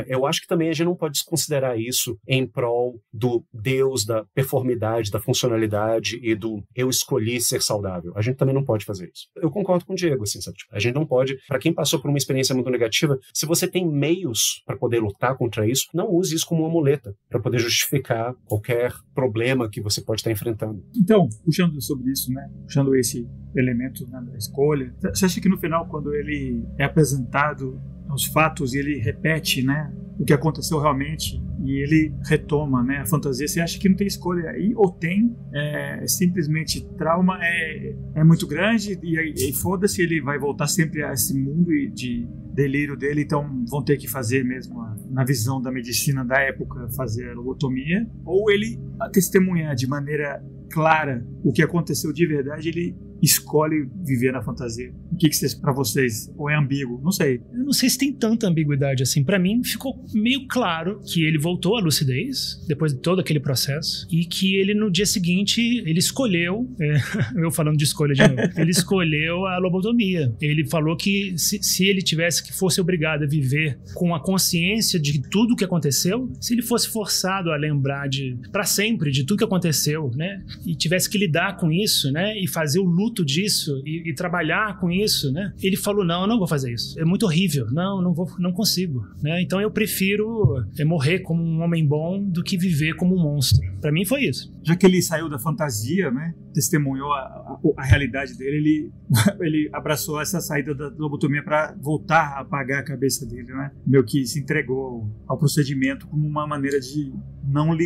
[SPEAKER 3] Eu acho que também a gente não pode desconsiderar isso em prol do Deus da performidade, da funcionalidade e do eu escolhi ser saudável. A gente também não pode fazer isso. Eu concordo com o Diego, assim, sabe? Tipo, a gente não pode, para quem passou por uma experiência muito negativa, se você tem meios para poder lutar contra isso, não use isso como uma muleta para poder justificar qualquer problema que você pode estar enfrentando.
[SPEAKER 1] Então, puxando sobre isso, né? Puxando esse elemento, né, da escolha, você acha que no final, quando ele é apresentado os fatos e ele repete, né, o que aconteceu realmente e ele retoma, né, a fantasia, você acha que não tem escolha aí? Ou tem? Simplesmente trauma é muito grande e foda-se, ele vai voltar sempre a esse mundo de delírio dele, então vão ter que fazer mesmo, na visão da medicina da época, fazer a lobotomia? Ou ele testemunhar de maneira clara o que aconteceu de verdade, ele escolhe viver na fantasia? O que para vocês? Ou é ambíguo? Não sei.
[SPEAKER 2] Eu não sei se tem tanta ambiguidade assim. Pra mim, ficou meio claro que ele voltou à lucidez depois de todo aquele processo e que ele, no dia seguinte, ele escolheu, eu falando de escolha de novo, ele escolheu a lobotomia. Ele falou que se ele fosse obrigado a viver com a consciência de tudo o que aconteceu, se ele fosse forçado a lembrar pra sempre de tudo que aconteceu, né, e tivesse que lidar com isso, né, e fazer o luto disso e trabalhar com isso, né, ele falou, não, eu não vou fazer isso, é muito horrível, não consigo, né, então eu prefiro morrer como um homem bom do que viver como um monstro. Pra mim foi isso.
[SPEAKER 1] Já que ele saiu da fantasia, né, testemunhou a realidade dele, ele abraçou essa saída da lobotomia para voltar a apagar a cabeça dele, né, meio que se entregou ao procedimento como uma maneira de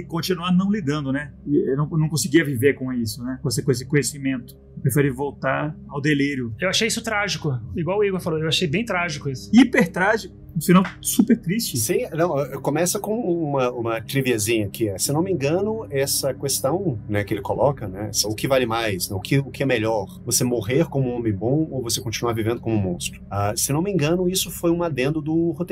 [SPEAKER 1] continuar não lidando, né, eu não conseguia viver com isso, né, com esse conhecimento. Eu preferi voltar ao delírio.
[SPEAKER 2] Eu achei isso trágico, igual o Igor falou, eu achei bem trágico isso.
[SPEAKER 1] Hiper trágico, um final super triste.
[SPEAKER 3] Sim, não, começa com uma triviazinha aqui. Se não me engano, essa questão, né, que ele coloca, né, o que vale mais, né, o que é melhor, você morrer como um homem bom ou você continuar vivendo como um monstro? Se não me engano, isso foi um adendo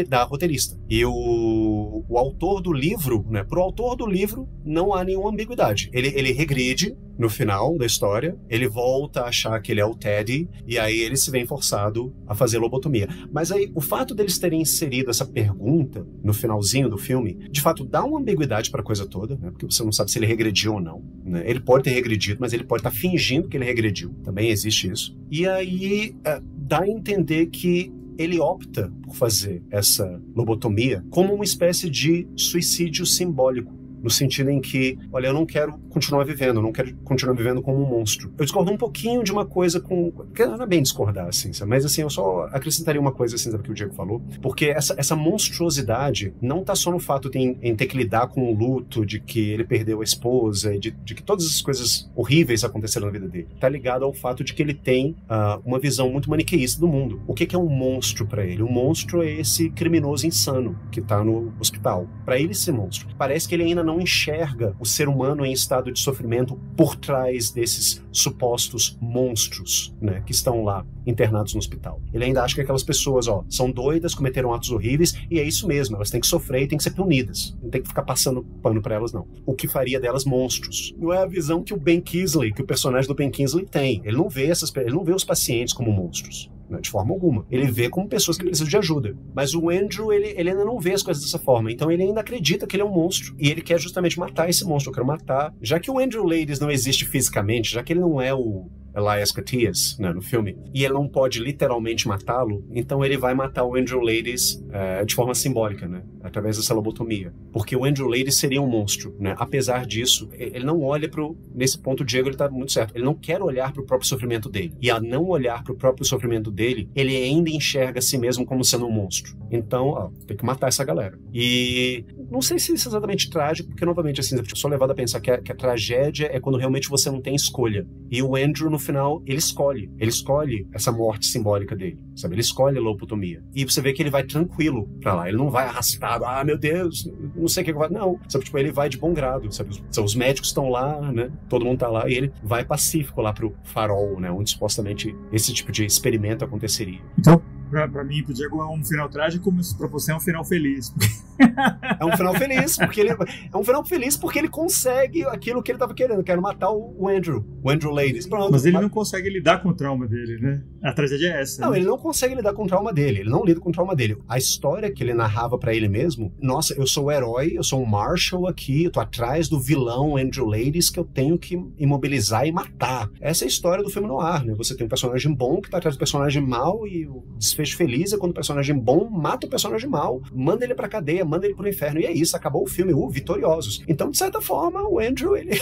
[SPEAKER 3] da roteirista. E o autor do livro, né, pro autor do livro, não há nenhuma ambiguidade. Ele regride no final da história, ele volta a achar que ele é o Teddy, e aí ele se vê forçado a fazer lobotomia. Mas aí, o fato deles terem inserido essa pergunta no finalzinho do filme, de fato dá uma ambiguidade pra coisa toda, né? Porque você não sabe se ele regrediu ou não, né? Ele pode ter regredido, mas ele pode estar fingindo que ele regrediu. Também existe isso. E aí, dá a entender que ele opta por fazer essa lobotomia como uma espécie de suicídio simbólico. No sentido em que, olha, eu não quero continuar vivendo, não quero continuar vivendo como um monstro. Eu discordo um pouquinho de uma coisa que não é bem discordar, assim, sabe? Mas assim, eu só acrescentaria uma coisa, assim, sabe, que o Diego falou, porque essa monstruosidade não tá só no fato em ter que lidar com o luto de que ele perdeu a esposa e de que todas as coisas horríveis aconteceram na vida dele. Tá ligado ao fato de que ele tem uma visão muito maniqueísta do mundo. O que é um monstro pra ele? O monstro é esse criminoso insano que tá no hospital. Pra ele ser monstro. Parece que ele ainda não enxerga o ser humano em estado de sofrimento por trás desses supostos monstros, né, que estão lá internados no hospital. Ele ainda acha que aquelas pessoas, são doidas, cometeram atos horríveis, e é isso mesmo, elas têm que sofrer e têm que ser punidas. Não tem que ficar passando pano pra elas, não. O que faria delas monstros. Não é a visão que o Ben Kingsley, que o personagem do Ben Kingsley tem. Ele não vê os pacientes como monstros. De forma alguma. Ele vê como pessoas que precisam de ajuda. Mas o Andrew, ele ainda não vê as coisas dessa forma. Então ele ainda acredita que ele é um monstro. E ele quer justamente matar esse monstro. Eu quero matar. Já que o Andrew Ladies não existe fisicamente, já que ele não é o Elias Koteas, né, no filme, e ele não pode literalmente matá-lo, então ele vai matar o Andrew Ladies de forma simbólica, né, através dessa lobotomia. Porque o Andrew Ladies seria um monstro, né? Apesar disso, ele não olha nesse ponto, o Diego, ele tá muito certo. Ele não quer olhar para o próprio sofrimento dele. E a não olhar para o próprio sofrimento dele, ele ainda enxerga a si mesmo como sendo um monstro. Então, tem que matar essa galera. E não sei se isso é exatamente trágico, porque, novamente, assim, eu sou levado a pensar que a tragédia é quando realmente você não tem escolha. E o Andrew, no final, ele escolhe essa morte simbólica dele, sabe? Ele escolhe a lobotomia. E você vê que ele vai tranquilo pra lá. Ele não vai arrastado, meu Deus, não sei o que vai. Não, sabe? Tipo, ele vai de bom grado, sabe? Os médicos estão lá, né? Todo mundo tá lá, e ele vai pacífico lá pro farol, né? Onde supostamente esse tipo de experimento aconteceria.
[SPEAKER 1] Então, pra mim, pro Diego, é um final trágico, mas pra você é um final feliz.
[SPEAKER 3] É um final feliz porque ele consegue aquilo que ele tava querendo, que era matar o Andrew Ladies. Pronto,
[SPEAKER 1] mas ele não consegue lidar com o trauma dele, né? A tragédia é essa.
[SPEAKER 3] Não,
[SPEAKER 1] né?
[SPEAKER 3] Ele não consegue lidar com o trauma dele. Ele não lida com o trauma dele. A história que ele narrava pra ele mesmo, nossa, eu sou o herói, eu sou um Marshall aqui, eu tô atrás do vilão Andrew Ladies que eu tenho que imobilizar e matar. Essa é a história do filme noir, né? Você tem um personagem bom que tá atrás do personagem mau, e o desfecho feliz é quando o personagem bom mata o personagem mau, manda ele pra cadeia, manda ele pro inferno, e é isso, acabou o filme, vitoriosos. Então, de certa forma, o Andrew, ele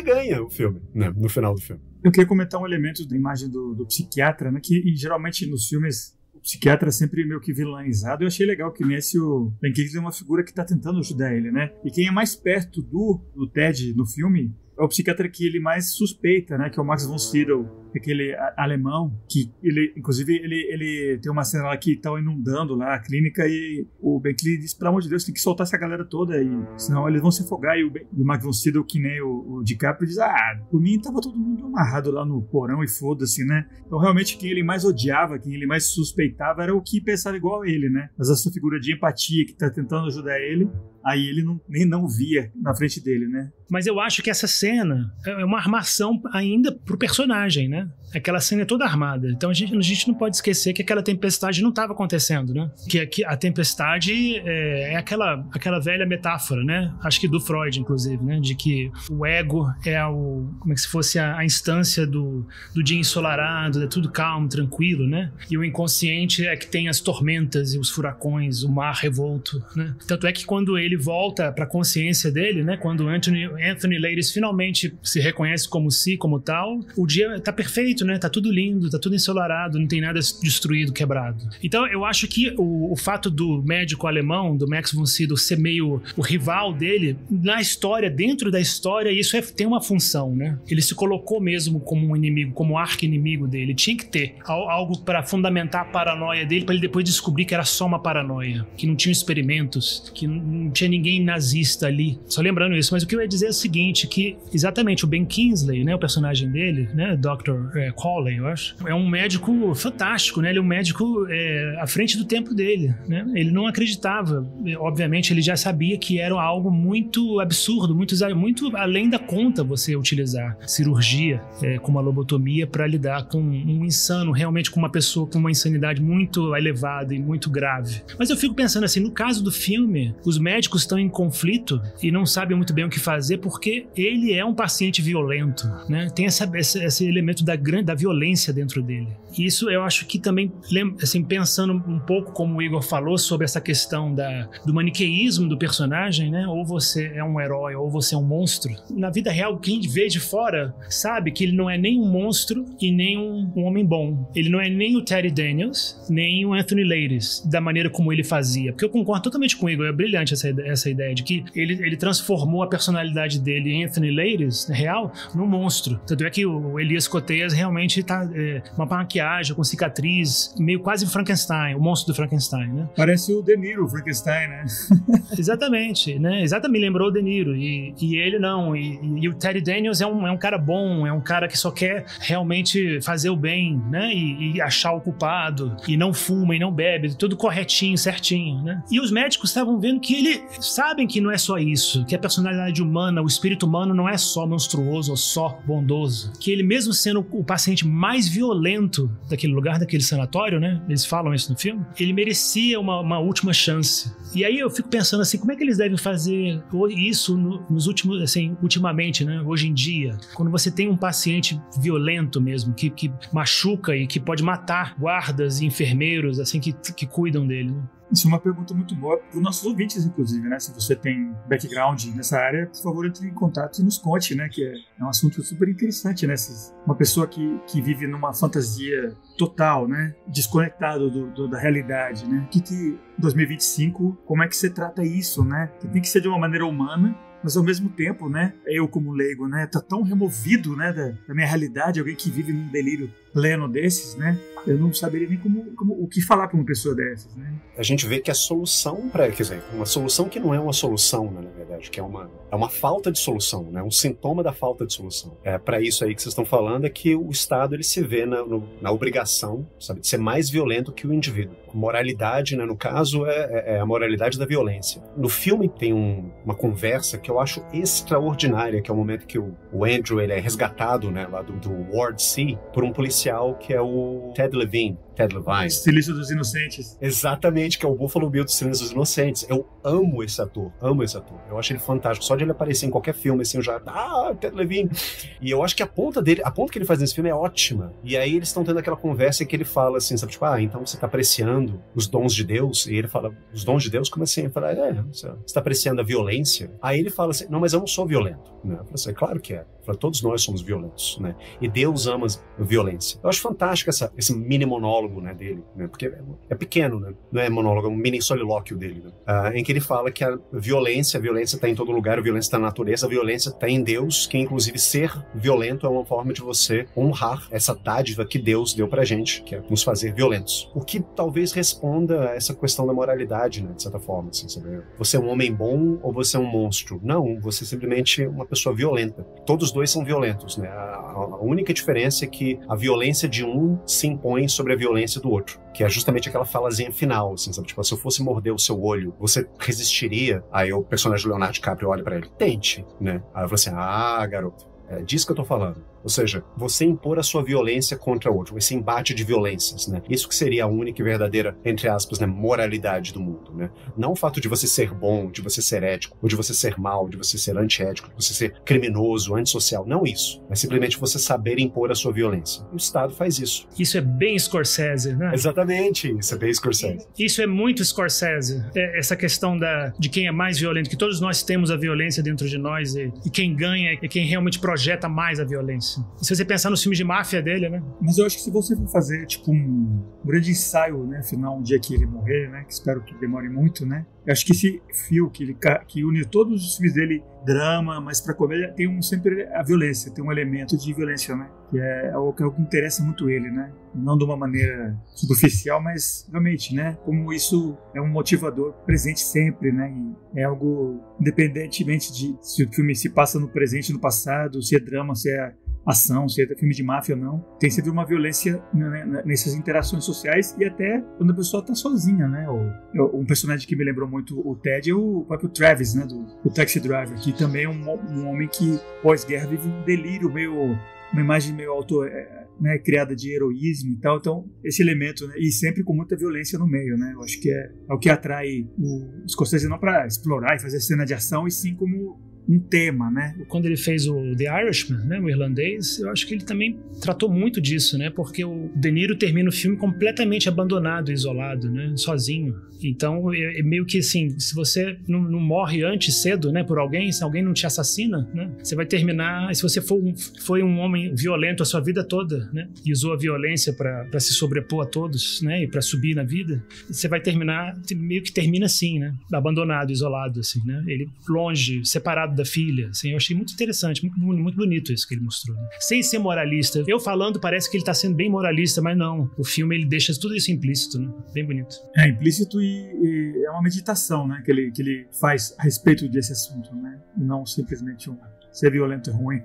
[SPEAKER 3] ganha o filme, né, no final do filme.
[SPEAKER 1] Eu queria comentar um elemento da imagem do psiquiatra, né, que geralmente nos filmes o psiquiatra é sempre meio que vilanizado. Eu achei legal que nesse o Ben Kingsley é uma figura que está tentando ajudar ele, né? E quem é mais perto do Ted no filme é o psiquiatra que ele mais suspeita, né? Que é o Max von Sydow, aquele alemão, que ele, inclusive, ele tem uma cena lá que estão inundando lá a clínica e o Ben Kingsley diz, pelo amor de Deus, tem que soltar essa galera toda, e senão eles vão se afogar. E o Max von Sydow, que nem o DiCaprio, diz, por mim tava todo mundo amarrado lá no porão e foda-se, né? Então realmente quem ele mais odiava, quem ele mais suspeitava era o que pensava igual a ele, né? Mas essa figura de empatia que tá tentando ajudar ele, aí ele nem não via na frente dele, né?
[SPEAKER 2] Mas eu acho que essa cena é uma armação ainda pro personagem, né? Aquela cena é toda armada. Então a gente não pode esquecer que aquela tempestade não estava acontecendo, né? Que a tempestade é aquela velha metáfora, né? Acho que do Freud, inclusive, né? De que o ego é como é que se fosse a instância do dia ensolarado, é tudo calmo, tranquilo, né? E o inconsciente é que tem as tormentas e os furacões, o mar revolto, né? Tanto é que quando ele volta para a consciência dele, né? Quando Anthony Ladies finalmente se reconhece como si, como tal, o dia tá perfeito, né? Tá tudo lindo, tá tudo ensolarado, não tem nada destruído, quebrado. Então eu acho que o fato do médico alemão, do Max von Sydow, ser meio o rival dele, na história, dentro da história, isso tem uma função, né? Ele se colocou mesmo como um inimigo, como arqui-inimigo dele. Tinha que ter algo para fundamentar a paranoia dele, para ele depois descobrir que era só uma paranoia, que não tinha experimentos, que não tinha ninguém nazista ali. Só lembrando isso, mas o que eu ia dizer é o seguinte, que exatamente o Ben Kingsley, né, o personagem dele, né, Dr. Cawley, eu acho, é um médico fantástico, né, ele é um médico à frente do tempo dele, né, ele não acreditava, obviamente ele já sabia que era algo muito absurdo, muito além da conta você utilizar cirurgia como a lobotomia para lidar com um insano, realmente com uma pessoa com uma insanidade muito elevada e muito grave. Mas eu fico pensando assim, no caso do filme, os médicos estão em conflito e não sabem muito bem o que fazer porque ele é um paciente violento, né? Tem esse elemento da violência dentro dele. E isso eu acho que também, assim, pensando um pouco como o Igor falou sobre essa questão do maniqueísmo do personagem, né? Ou você é um herói ou você é um monstro. Na vida real, quem vê de fora sabe que ele não é nem um monstro e nem um homem bom. Ele não é nem o Teddy Daniels, nem o Anthony Ladies, da maneira como ele fazia. Porque eu concordo totalmente com o Igor, é brilhante essa ideia de que ele transformou a personalidade dele em Anthony Ladies, real, num monstro. Tanto é que o Elias Koteas realmente tá uma maquiagem com cicatriz, meio quase Frankenstein, o monstro do Frankenstein, né?
[SPEAKER 1] Parece o De Niro, o Frankenstein, né?
[SPEAKER 2] Exatamente, né? Exatamente, me lembrou o De Niro. E ele não. E o Teddy Daniels é um cara bom, é um cara que só quer realmente fazer o bem, né? E achar o culpado, e não fuma, e não bebe, tudo corretinho, certinho, né? E os médicos estavam vendo que ele sabem que não é só isso, que a personalidade humana, o espírito humano não é só monstruoso ou só bondoso, que ele mesmo sendo o paciente mais violento daquele lugar, daquele sanatório, né? Eles falam isso no filme, ele merecia uma última chance. E aí eu fico pensando assim, como é que eles devem fazer isso nos últimos, assim, ultimamente, né? Hoje em dia, quando você tem um paciente violento mesmo, que machuca e que pode matar guardas e enfermeiros, assim, que cuidam dele, né?
[SPEAKER 1] Isso é uma pergunta muito boa para os nossos ouvintes, inclusive, né? Se você tem background nessa área, por favor, entre em contato e nos conte, né? Que é um assunto super interessante, né? Uma pessoa que vive numa fantasia total, né? Desconectado da realidade, né? Que 2025, como é que você trata isso, né? Que tem que ser de uma maneira humana, mas ao mesmo tempo, né, eu como leigo, né, tá tão removido, né, da minha realidade, alguém que vive num delírio pleno desses, né, eu não saberia nem o que falar para uma pessoa dessas, né.
[SPEAKER 3] A gente vê que a solução quer dizer, uma solução que não é uma solução, né, na verdade, que é uma falta de solução, né, um sintoma da falta de solução. Para isso aí que vocês estão falando é que o Estado, ele se vê na obrigação, sabe, de ser mais violento que o indivíduo. Moralidade, né, no caso, é a moralidade da violência. No filme tem uma conversa que eu acho extraordinária, que é o momento que o Andrew, ele é resgatado, né, lá do Ward C, por um policial que é o Ted Levine.
[SPEAKER 1] Silêncio dos Inocentes.
[SPEAKER 3] Exatamente, que é o Buffalo Bill do Silêncio dos Inocentes. Eu amo esse ator. Eu acho ele fantástico. Só de ele aparecer em qualquer filme, assim, eu já... Ted Levine. E eu acho que a ponta que ele faz nesse filme é ótima. E aí eles estão tendo aquela conversa em que ele fala assim, sabe, tipo, então você tá apreciando os dons de Deus? E ele fala, os dons de Deus? Como assim? Ele fala, você tá apreciando a violência? Aí ele fala assim, não, mas eu não sou violento. Né? Eu falo assim, claro que é. Falo, todos nós somos violentos, né? E Deus ama a violência. Eu acho fantástico esse mini monólogo, né, dele, né? Porque é pequeno, né? Não é monólogo, é um mini solilóquio dele, né? Em que ele fala que a violência está em todo lugar, a violência está na natureza, a violência está em Deus, que inclusive ser violento é uma forma de você honrar essa dádiva que Deus deu pra gente, que é nos fazer violentos. O que talvez responda a essa questão da moralidade, né, de certa forma, assim, sabe? Você é um homem bom ou você é um monstro? Não, você é simplesmente uma pessoa violenta. Todos dois são violentos, né? A única diferença é que a violência de um se impõe sobre a violência do outro, que é justamente aquela falazinha final, assim, sabe? Tipo, se eu fosse morder o seu olho, você resistiria? Aí o personagem do Leonardo DiCaprio olha pra ele, tente, né? Aí eu falo assim, garoto, é disso que eu tô falando. Ou seja, você impor a sua violência contra o outro, esse embate de violências, né? Isso que seria a única e verdadeira, entre aspas, né, moralidade do mundo, né? Não o fato de você ser bom, de você ser ético, ou de você ser mal, de você ser antiético, de você ser criminoso, antissocial, não isso. É simplesmente você saber impor a sua violência. E o Estado faz isso.
[SPEAKER 2] Isso é bem Scorsese, né?
[SPEAKER 3] Exatamente, isso é bem Scorsese.
[SPEAKER 2] Isso é muito Scorsese. Essa questão de quem é mais violento, que todos nós temos a violência dentro de nós e quem ganha é quem realmente projeta mais a violência. E se você pensar nos filmes de máfia dele, né?
[SPEAKER 1] Mas eu acho que se você for fazer, tipo, um grande ensaio, né, final, um dia que ele morrer, né, que espero que demore muito, né, eu acho que esse fio que une todos os filmes dele, drama, mas pra comédia, tem sempre a violência, tem um elemento de violência, né, que é algo que interessa muito ele, né, não de uma maneira superficial, mas realmente, né, como isso é um motivador presente sempre, né, e é algo independentemente de se o filme se passa no presente, no passado, se é drama, se é ação, se é filme de máfia ou não, tem sempre uma violência, né, nessas interações sociais e até quando a pessoa tá sozinha, né? Um personagem que me lembrou muito o Ted é o próprio Travis, né? Do Taxi Driver, que também é um homem que pós-guerra vive um delírio uma imagem meio né, criada de heroísmo e tal, então esse elemento, né, e sempre com muita violência no meio, né, eu acho que é o que atrai o Scorsese não para explorar e fazer cena de ação, e sim como um tema, né?
[SPEAKER 2] Quando ele fez o The Irishman, né, o irlandês, eu acho que ele também tratou muito disso, né? Porque o De Niro termina o filme completamente abandonado, isolado, né? Sozinho. Então, é meio que assim, se você não morre antes, cedo, né? Por alguém, se alguém não te assassina, né? Você vai terminar, se você foi um homem violento a sua vida toda, né? E usou a violência para se sobrepor a todos, né? E para subir na vida, você vai terminar, meio que termina assim, né? Abandonado, isolado, assim, né? Ele longe, separado lado da filha, assim, eu achei muito interessante, muito bonito isso que ele mostrou, né? Sem ser moralista. Eu falando, parece que ele tá sendo bem moralista, mas não. O filme, ele deixa tudo isso implícito, né? Bem bonito.
[SPEAKER 1] É implícito e é uma meditação, né, que ele faz a respeito desse assunto, né? E não simplesmente ser violento é ruim.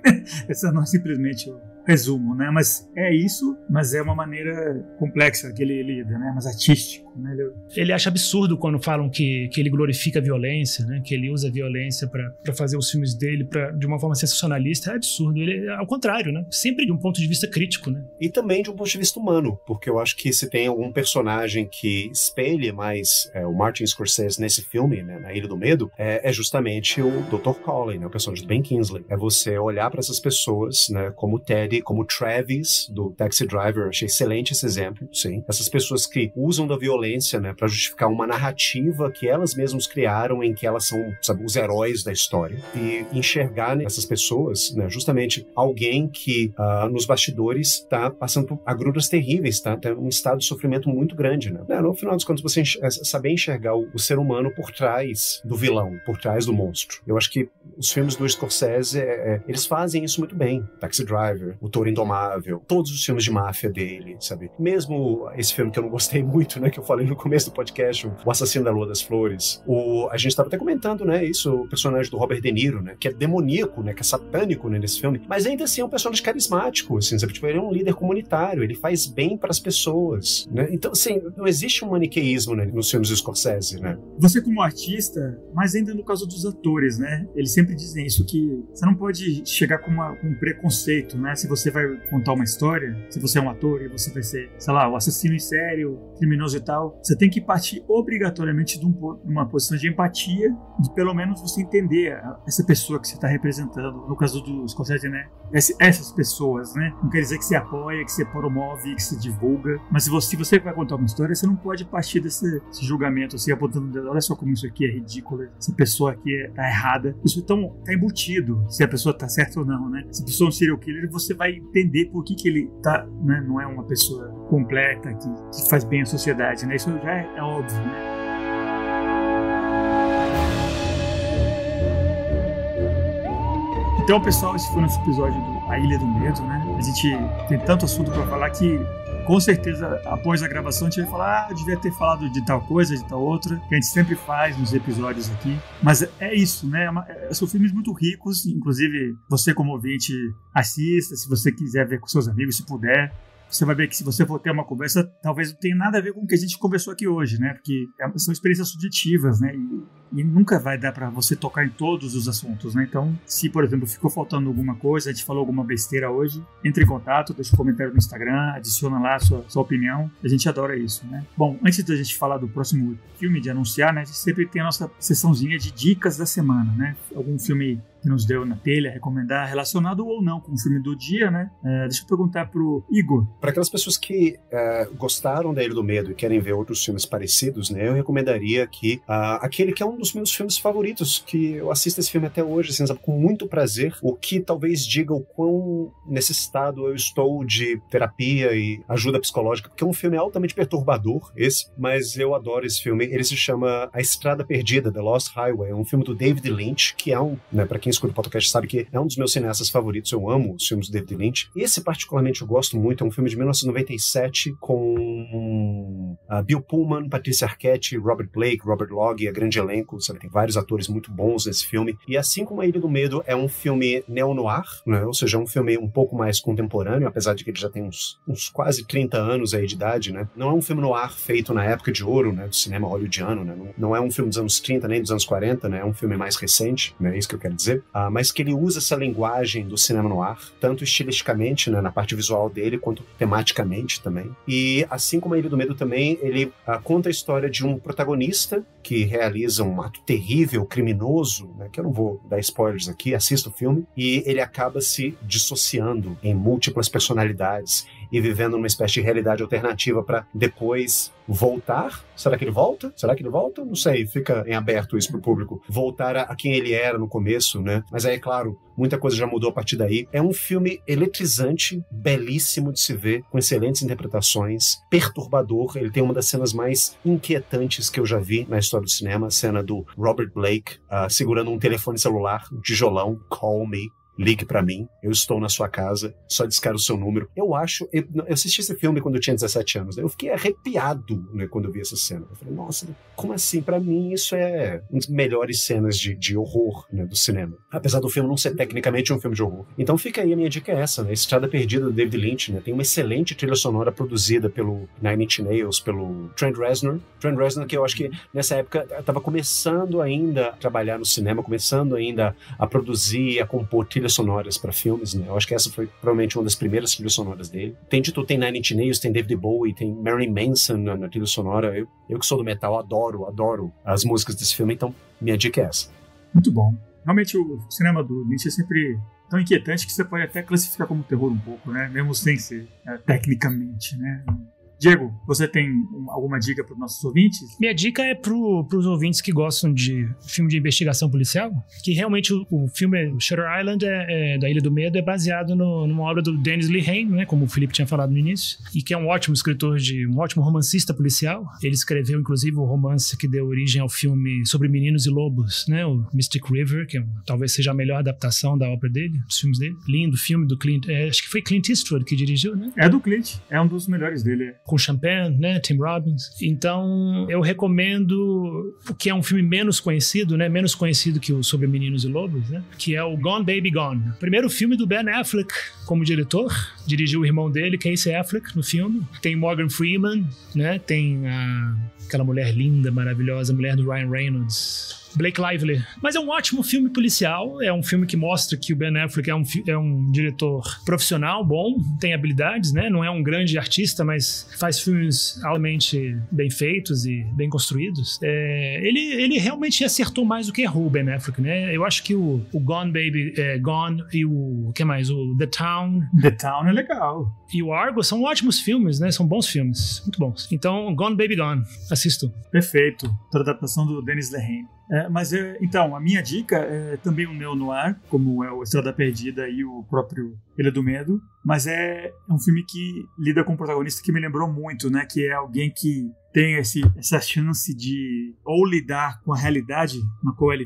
[SPEAKER 1] Essa não é simplesmente o resumo, né? Mas é isso, mas é uma maneira complexa que ele lida, né? Mas artístico, né?
[SPEAKER 2] Ele acha absurdo quando falam que ele glorifica a violência, né? Que ele usa a violência para fazer os filmes dele de uma forma sensacionalista. É absurdo. Ele ao contrário, né? Sempre de um ponto de vista crítico, né?
[SPEAKER 3] E também de um ponto de vista humano, porque eu acho que se tem algum personagem que espelhe mais o Martin Scorsese nesse filme, né, na Ilha do Medo, é justamente o Dr. Cawley, né, o personagem do Ben Kingsley. É você olhar para essas pessoas, né, como o Teddy, como o Travis do Taxi Driver. Eu achei excelente esse exemplo, sim. Essas pessoas que usam da violência, né, para justificar uma narrativa que elas mesmas criaram, em que elas são, sabe, os heróis da história, e enxergar nessas pessoas, né, justamente alguém que nos bastidores está passando por agruras terríveis, tá em um estado de sofrimento muito grande, né? No final das contas, você saber enxergar o ser humano por trás do vilão, por trás do monstro. Eu acho que os filmes do Scorsese, eles fazem isso muito bem. Taxi Driver, O Touro Indomável, todos os filmes de máfia dele, sabe? Mesmo esse filme que eu não gostei muito, né, que eu falei no começo do podcast, O Assassino da Lua das Flores. A gente estava até comentando, né, isso, o personagem do Robert De Niro, né, que é demoníaco, né, que é satânico, né, nesse filme, mas ainda assim é um personagem carismático, assim, sabe? Tipo, ele é um líder comunitário, ele faz bem para as pessoas, né? Então, assim, não existe um maniqueísmo, né, nos filmes do Scorsese, né?
[SPEAKER 1] Você como artista, mas ainda no caso dos atores, né, eles sempre dizem isso, que você não pode chegar com um preconceito, né? Se você vai contar uma história, se você é um ator e você vai ser, sei lá, o assassino em série, o criminoso e tal, você tem que partir obrigatoriamente de uma posição de empatia, de pelo menos você entender essa pessoa que você está representando. No caso do Scorsese, né? Essas pessoas, né? Não quer dizer que você apoia, que você promove, que você divulga, mas se você vai contar uma história, você não pode partir desse julgamento, assim, apontando, olha só como isso aqui é ridículo, essa pessoa aqui tá errada. Isso então tá embutido, se a pessoa tá certa ou não, né? Se a pessoa é um serial killer, você vai entender por que ele tá, né? Não é uma pessoa completa que faz bem à sociedade, né? Isso já é óbvio, né? Então, pessoal, esse foi o nosso episódio do A Ilha do Medo, né? A gente tem tanto assunto para falar que, com certeza, após a gravação, a gente vai falar, eu devia ter falado de tal coisa, de tal outra, que a gente sempre faz nos episódios aqui. Mas é isso, né? São filmes muito ricos, inclusive você como ouvinte assista, se você quiser ver com seus amigos, se puder. Você vai ver que se você for ter uma conversa, talvez não tenha nada a ver com o que a gente conversou aqui hoje, né? Porque são experiências subjetivas, né? E nunca vai dar pra você tocar em todos os assuntos, né? Então, se, por exemplo, ficou faltando alguma coisa, a gente falou alguma besteira hoje, entre em contato, deixa um comentário no Instagram, adiciona lá a sua opinião. A gente adora isso, né? Bom, antes da gente falar do próximo filme, de anunciar, né? A gente sempre tem a nossa sessãozinha de dicas da semana, né? Algum filme que nos deu na telha, recomendar, relacionado ou não com o filme do dia, né? Deixa eu perguntar pro Igor.
[SPEAKER 3] Para aquelas pessoas que gostaram da Ilha do Medo e querem ver outros filmes parecidos, né? Eu recomendaria que aquele que é um dos meus filmes favoritos, que eu assisto esse filme até hoje, assim, sabe, com muito prazer, o que talvez diga o quão necessitado eu estou de terapia e ajuda psicológica, porque é um filme altamente perturbador, mas eu adoro esse filme. Ele se chama A Estrada Perdida, The Lost Highway. É um filme do David Lynch, que é né, para quem escuta o podcast sabe que é um dos meus cineastas favoritos. Eu amo os filmes do David Lynch. Esse particularmente eu gosto muito. É um filme de 1997 com Bill Pullman, Patricia Arquette, Robert Blake, Robert Logg, a grande elenco, sabe? Tem vários atores muito bons nesse filme. E assim como A Ilha do Medo é um filme neo-noir, né? Ou seja, é um filme um pouco mais contemporâneo, apesar de que ele já tem uns quase 30 anos aí de idade, né? Não é um filme noir feito na época de ouro, né, do cinema hollywoodiano, né? Não é um filme dos anos 30 nem dos anos 40, né? É um filme mais recente, né? É isso que eu quero dizer. Mas que ele usa essa linguagem do cinema noir, tanto estilisticamente, né, na parte visual dele, quanto tematicamente também. E assim como A Ilha do Medo também, ele conta a história de um protagonista que realiza um ato terrível, criminoso, né, que eu não vou dar spoilers aqui, assista o filme, e ele acaba se dissociando em múltiplas personalidades e vivendo numa espécie de realidade alternativa para depois voltar. Será que ele volta? Será que ele volta? Não sei, fica em aberto isso pro público. Voltar a quem ele era no começo, né? Mas aí, claro, muita coisa já mudou a partir daí. É um filme eletrizante, belíssimo de se ver, com excelentes interpretações, perturbador. Ele tem uma das cenas mais inquietantes que eu já vi na história história do cinema, a cena do Robert Blake segurando um telefone celular, um tijolão, call me. Ligue pra mim, eu estou na sua casa, só discar o seu número. Eu assisti esse filme quando eu tinha 17 anos, né? Eu fiquei arrepiado, né, quando eu vi essa cena. Eu falei, nossa, como assim? Pra mim isso é uma das melhores cenas de horror, né, do cinema. Apesar do filme não ser tecnicamente um filme de horror. Então fica aí, a minha dica é essa, né? Estrada Perdida, do David Lynch, né? Tem uma excelente trilha sonora produzida pelo Nine Inch Nails, pelo Trent Reznor. Trent Reznor, que eu acho que nessa época estava começando ainda a trabalhar no cinema, começando ainda a produzir, a compor trilhas sonoras para filmes, né? Eu acho que essa foi provavelmente uma das primeiras trilhas sonoras dele. Tem de tudo, tem Nine Inch Nails, tem David Bowie, tem Marilyn Manson na trilha sonora. Eu que sou do metal, adoro as músicas desse filme, então minha dica é essa.
[SPEAKER 1] Muito bom. Realmente o cinema do Lynch é sempre tão inquietante que você pode até classificar como terror um pouco, né? Mesmo sem ser tecnicamente, né? Diego, você tem alguma dica para os nossos ouvintes?
[SPEAKER 2] Minha dica é para os ouvintes que gostam de filme de investigação policial, que realmente o filme Shutter Island da Ilha do Medo é baseado numa obra do Dennis Lehane, né, como o Felipe tinha falado no início, e que é um ótimo escritor, um ótimo romancista policial. Ele escreveu, inclusive, o romance que deu origem ao filme sobre meninos e lobos, né, o Mystic River, que talvez seja a melhor adaptação da obra dele, dos filmes dele. Lindo filme do Clint, acho que foi Clint Eastwood que dirigiu, né?
[SPEAKER 1] É do Clint, é um dos melhores dele.
[SPEAKER 2] Com Champagne, né, Tim Robbins. Então, eu recomendo, que é um filme menos conhecido, né, menos conhecido que o Sobre Meninos e Lobos, né, que é o Gone Baby Gone. Primeiro filme do Ben Affleck como diretor, dirigiu o irmão dele, Casey Affleck, no filme. Tem Morgan Freeman, né, tem aquela mulher linda, maravilhosa, mulher do Ryan Reynolds, Blake Lively. Mas é um ótimo filme policial, é um filme que mostra que o Ben Affleck é um diretor profissional, bom, tem habilidades, né? Não é um grande artista, mas faz filmes altamente bem feitos e bem construídos. Ele realmente acertou mais do que errou, o Ben Affleck, né? Eu acho que o Gone Baby Gone e o que mais? O The Town.
[SPEAKER 1] The Town é legal.
[SPEAKER 2] E o Argo são ótimos filmes, né? São bons filmes, muito bons. Então, Gone Baby Gone, assisto.
[SPEAKER 1] Perfeito. Toda adaptação do Dennis Lehane. Então, a minha dica é também um neo-noir, como é o Estrada Perdida e o próprio Ilha do Medo, mas é um filme que lida com um protagonista que me lembrou muito, né? Que é alguém que tem essa chance de ou lidar com a realidade na qual ele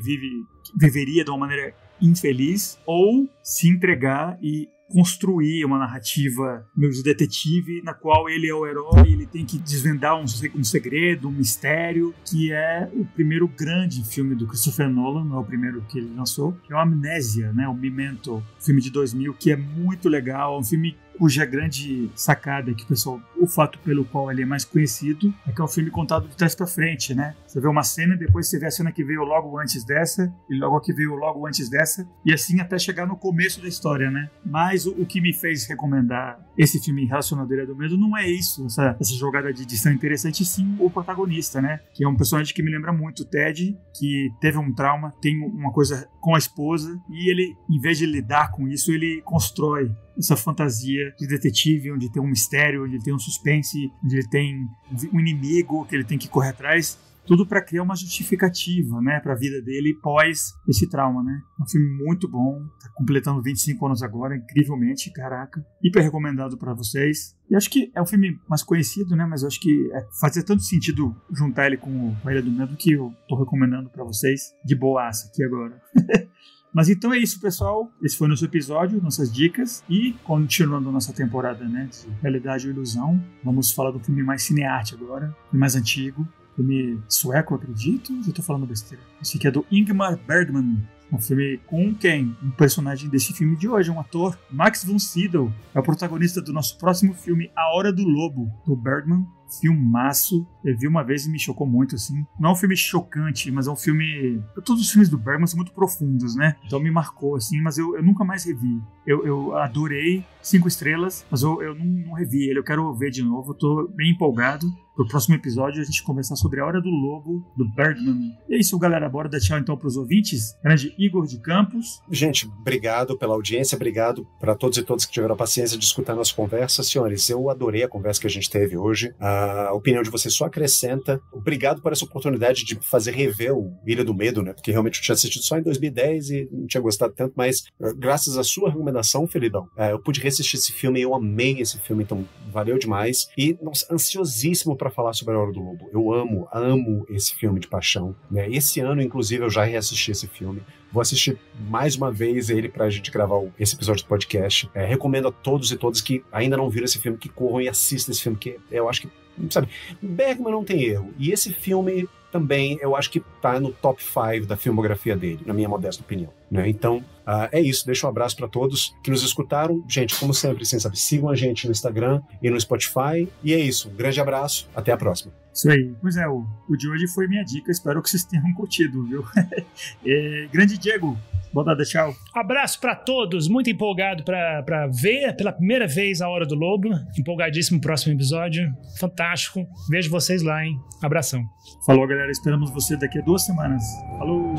[SPEAKER 1] viveria de uma maneira infeliz, ou se entregar e construir uma narrativa meio de detetive na qual ele é o herói, ele tem que desvendar um segredo, um mistério, que é o primeiro grande filme do Christopher Nolan, não é o primeiro que ele lançou, que é o Amnésia, né, o Memento, filme de 2000, que é muito legal, é um filme cuja grande sacada, que o fato pelo qual ele é mais conhecido, é que é um filme contado de trás pra frente, né? Você vê uma cena, depois você vê a cena que veio logo antes dessa, e logo que veio logo antes dessa, e assim até chegar no começo da história, né? Mas o que me fez recomendar esse filme relacionado à Ilha do Medo não é isso, essa jogada de edição interessante, sim o protagonista, né? Que é um personagem que me lembra muito o Ted, que teve um trauma, tem uma coisa com a esposa, e ele, em vez de lidar com isso, ele constrói essa fantasia de detetive, onde tem um mistério, onde tem um suspense, onde ele tem um inimigo que ele tem que correr atrás, tudo para criar uma justificativa, né, para a vida dele pós esse trauma, né? É um filme muito bom, tá completando 25 anos agora, incrivelmente, caraca, hiper recomendado para vocês. E acho que é um filme mais conhecido, né, mas eu acho que fazia tanto sentido juntar ele com a Ilha do Medo que eu tô recomendando para vocês de boaça aqui agora. Mas então é isso, pessoal. Esse foi o nosso episódio, nossas dicas. E continuando a nossa temporada, né, de Realidade ou Ilusão, vamos falar do filme mais cinearte agora, filme mais antigo, filme sueco, acredito. Já tô falando besteira. Esse aqui é do Ingmar Bergman. Um filme com quem? Um personagem desse filme de hoje, um ator, Max von Sydow. É o protagonista do nosso próximo filme, A Hora do Lobo, do Bergman. Filmaço. Eu vi uma vez e me chocou muito, assim. Não é um filme chocante, mas é um filme... Todos os filmes do Bergman são muito profundos, né? Então me marcou, assim, mas eu nunca mais revi. Eu adorei, 5 estrelas, mas eu não revi ele. Eu quero ver de novo, eu tô bem empolgado. Pro próximo episódio a gente conversar sobre A Hora do Lobo, do Bergman. E é isso, galera. Bora dar tchau então pros ouvintes. Grande Igor de Campos.
[SPEAKER 3] Gente, obrigado pela audiência, obrigado para todos e todas que tiveram a paciência de escutar nossa conversa. Senhores, eu adorei a conversa que a gente teve hoje. A opinião de vocês só acrescenta. Obrigado por essa oportunidade de fazer rever o Ilha do Medo, né? Porque realmente eu tinha assistido só em 2010 e não tinha gostado tanto, mas graças à sua recomendação, Felidão, eu pude reassistir esse filme e eu amei esse filme, então valeu demais. E nossa, ansiosíssimo para falar sobre A Hora do Lobo. Eu amo esse filme de paixão, né? Esse ano, inclusive, eu já reassisti esse filme. Vou assistir mais uma vez ele pra gente gravar esse episódio do podcast. Recomendo a todos e todas que ainda não viram esse filme, que corram e assistam esse filme, que eu acho que, sabe, Bergman não tem erro. E esse filme também, eu acho que tá no top 5 da filmografia dele, na minha modesta opinião, né? Então, é isso. Deixo um abraço para todos que nos escutaram. Gente, como sempre, sabe, sigam a gente no Instagram e no Spotify. E é isso. Um grande abraço. Até a próxima.
[SPEAKER 1] Isso aí. Pois é, o de hoje foi minha dica. Espero que vocês tenham curtido, viu? Grande Diego. Boa tchau.
[SPEAKER 2] Abraço pra todos, muito empolgado pra ver pela primeira vez A Hora do Lobo. Empolgadíssimo pro próximo episódio. Fantástico. Vejo vocês lá, hein? Abração.
[SPEAKER 1] Falou, galera. Esperamos você daqui a 2 semanas. Falou!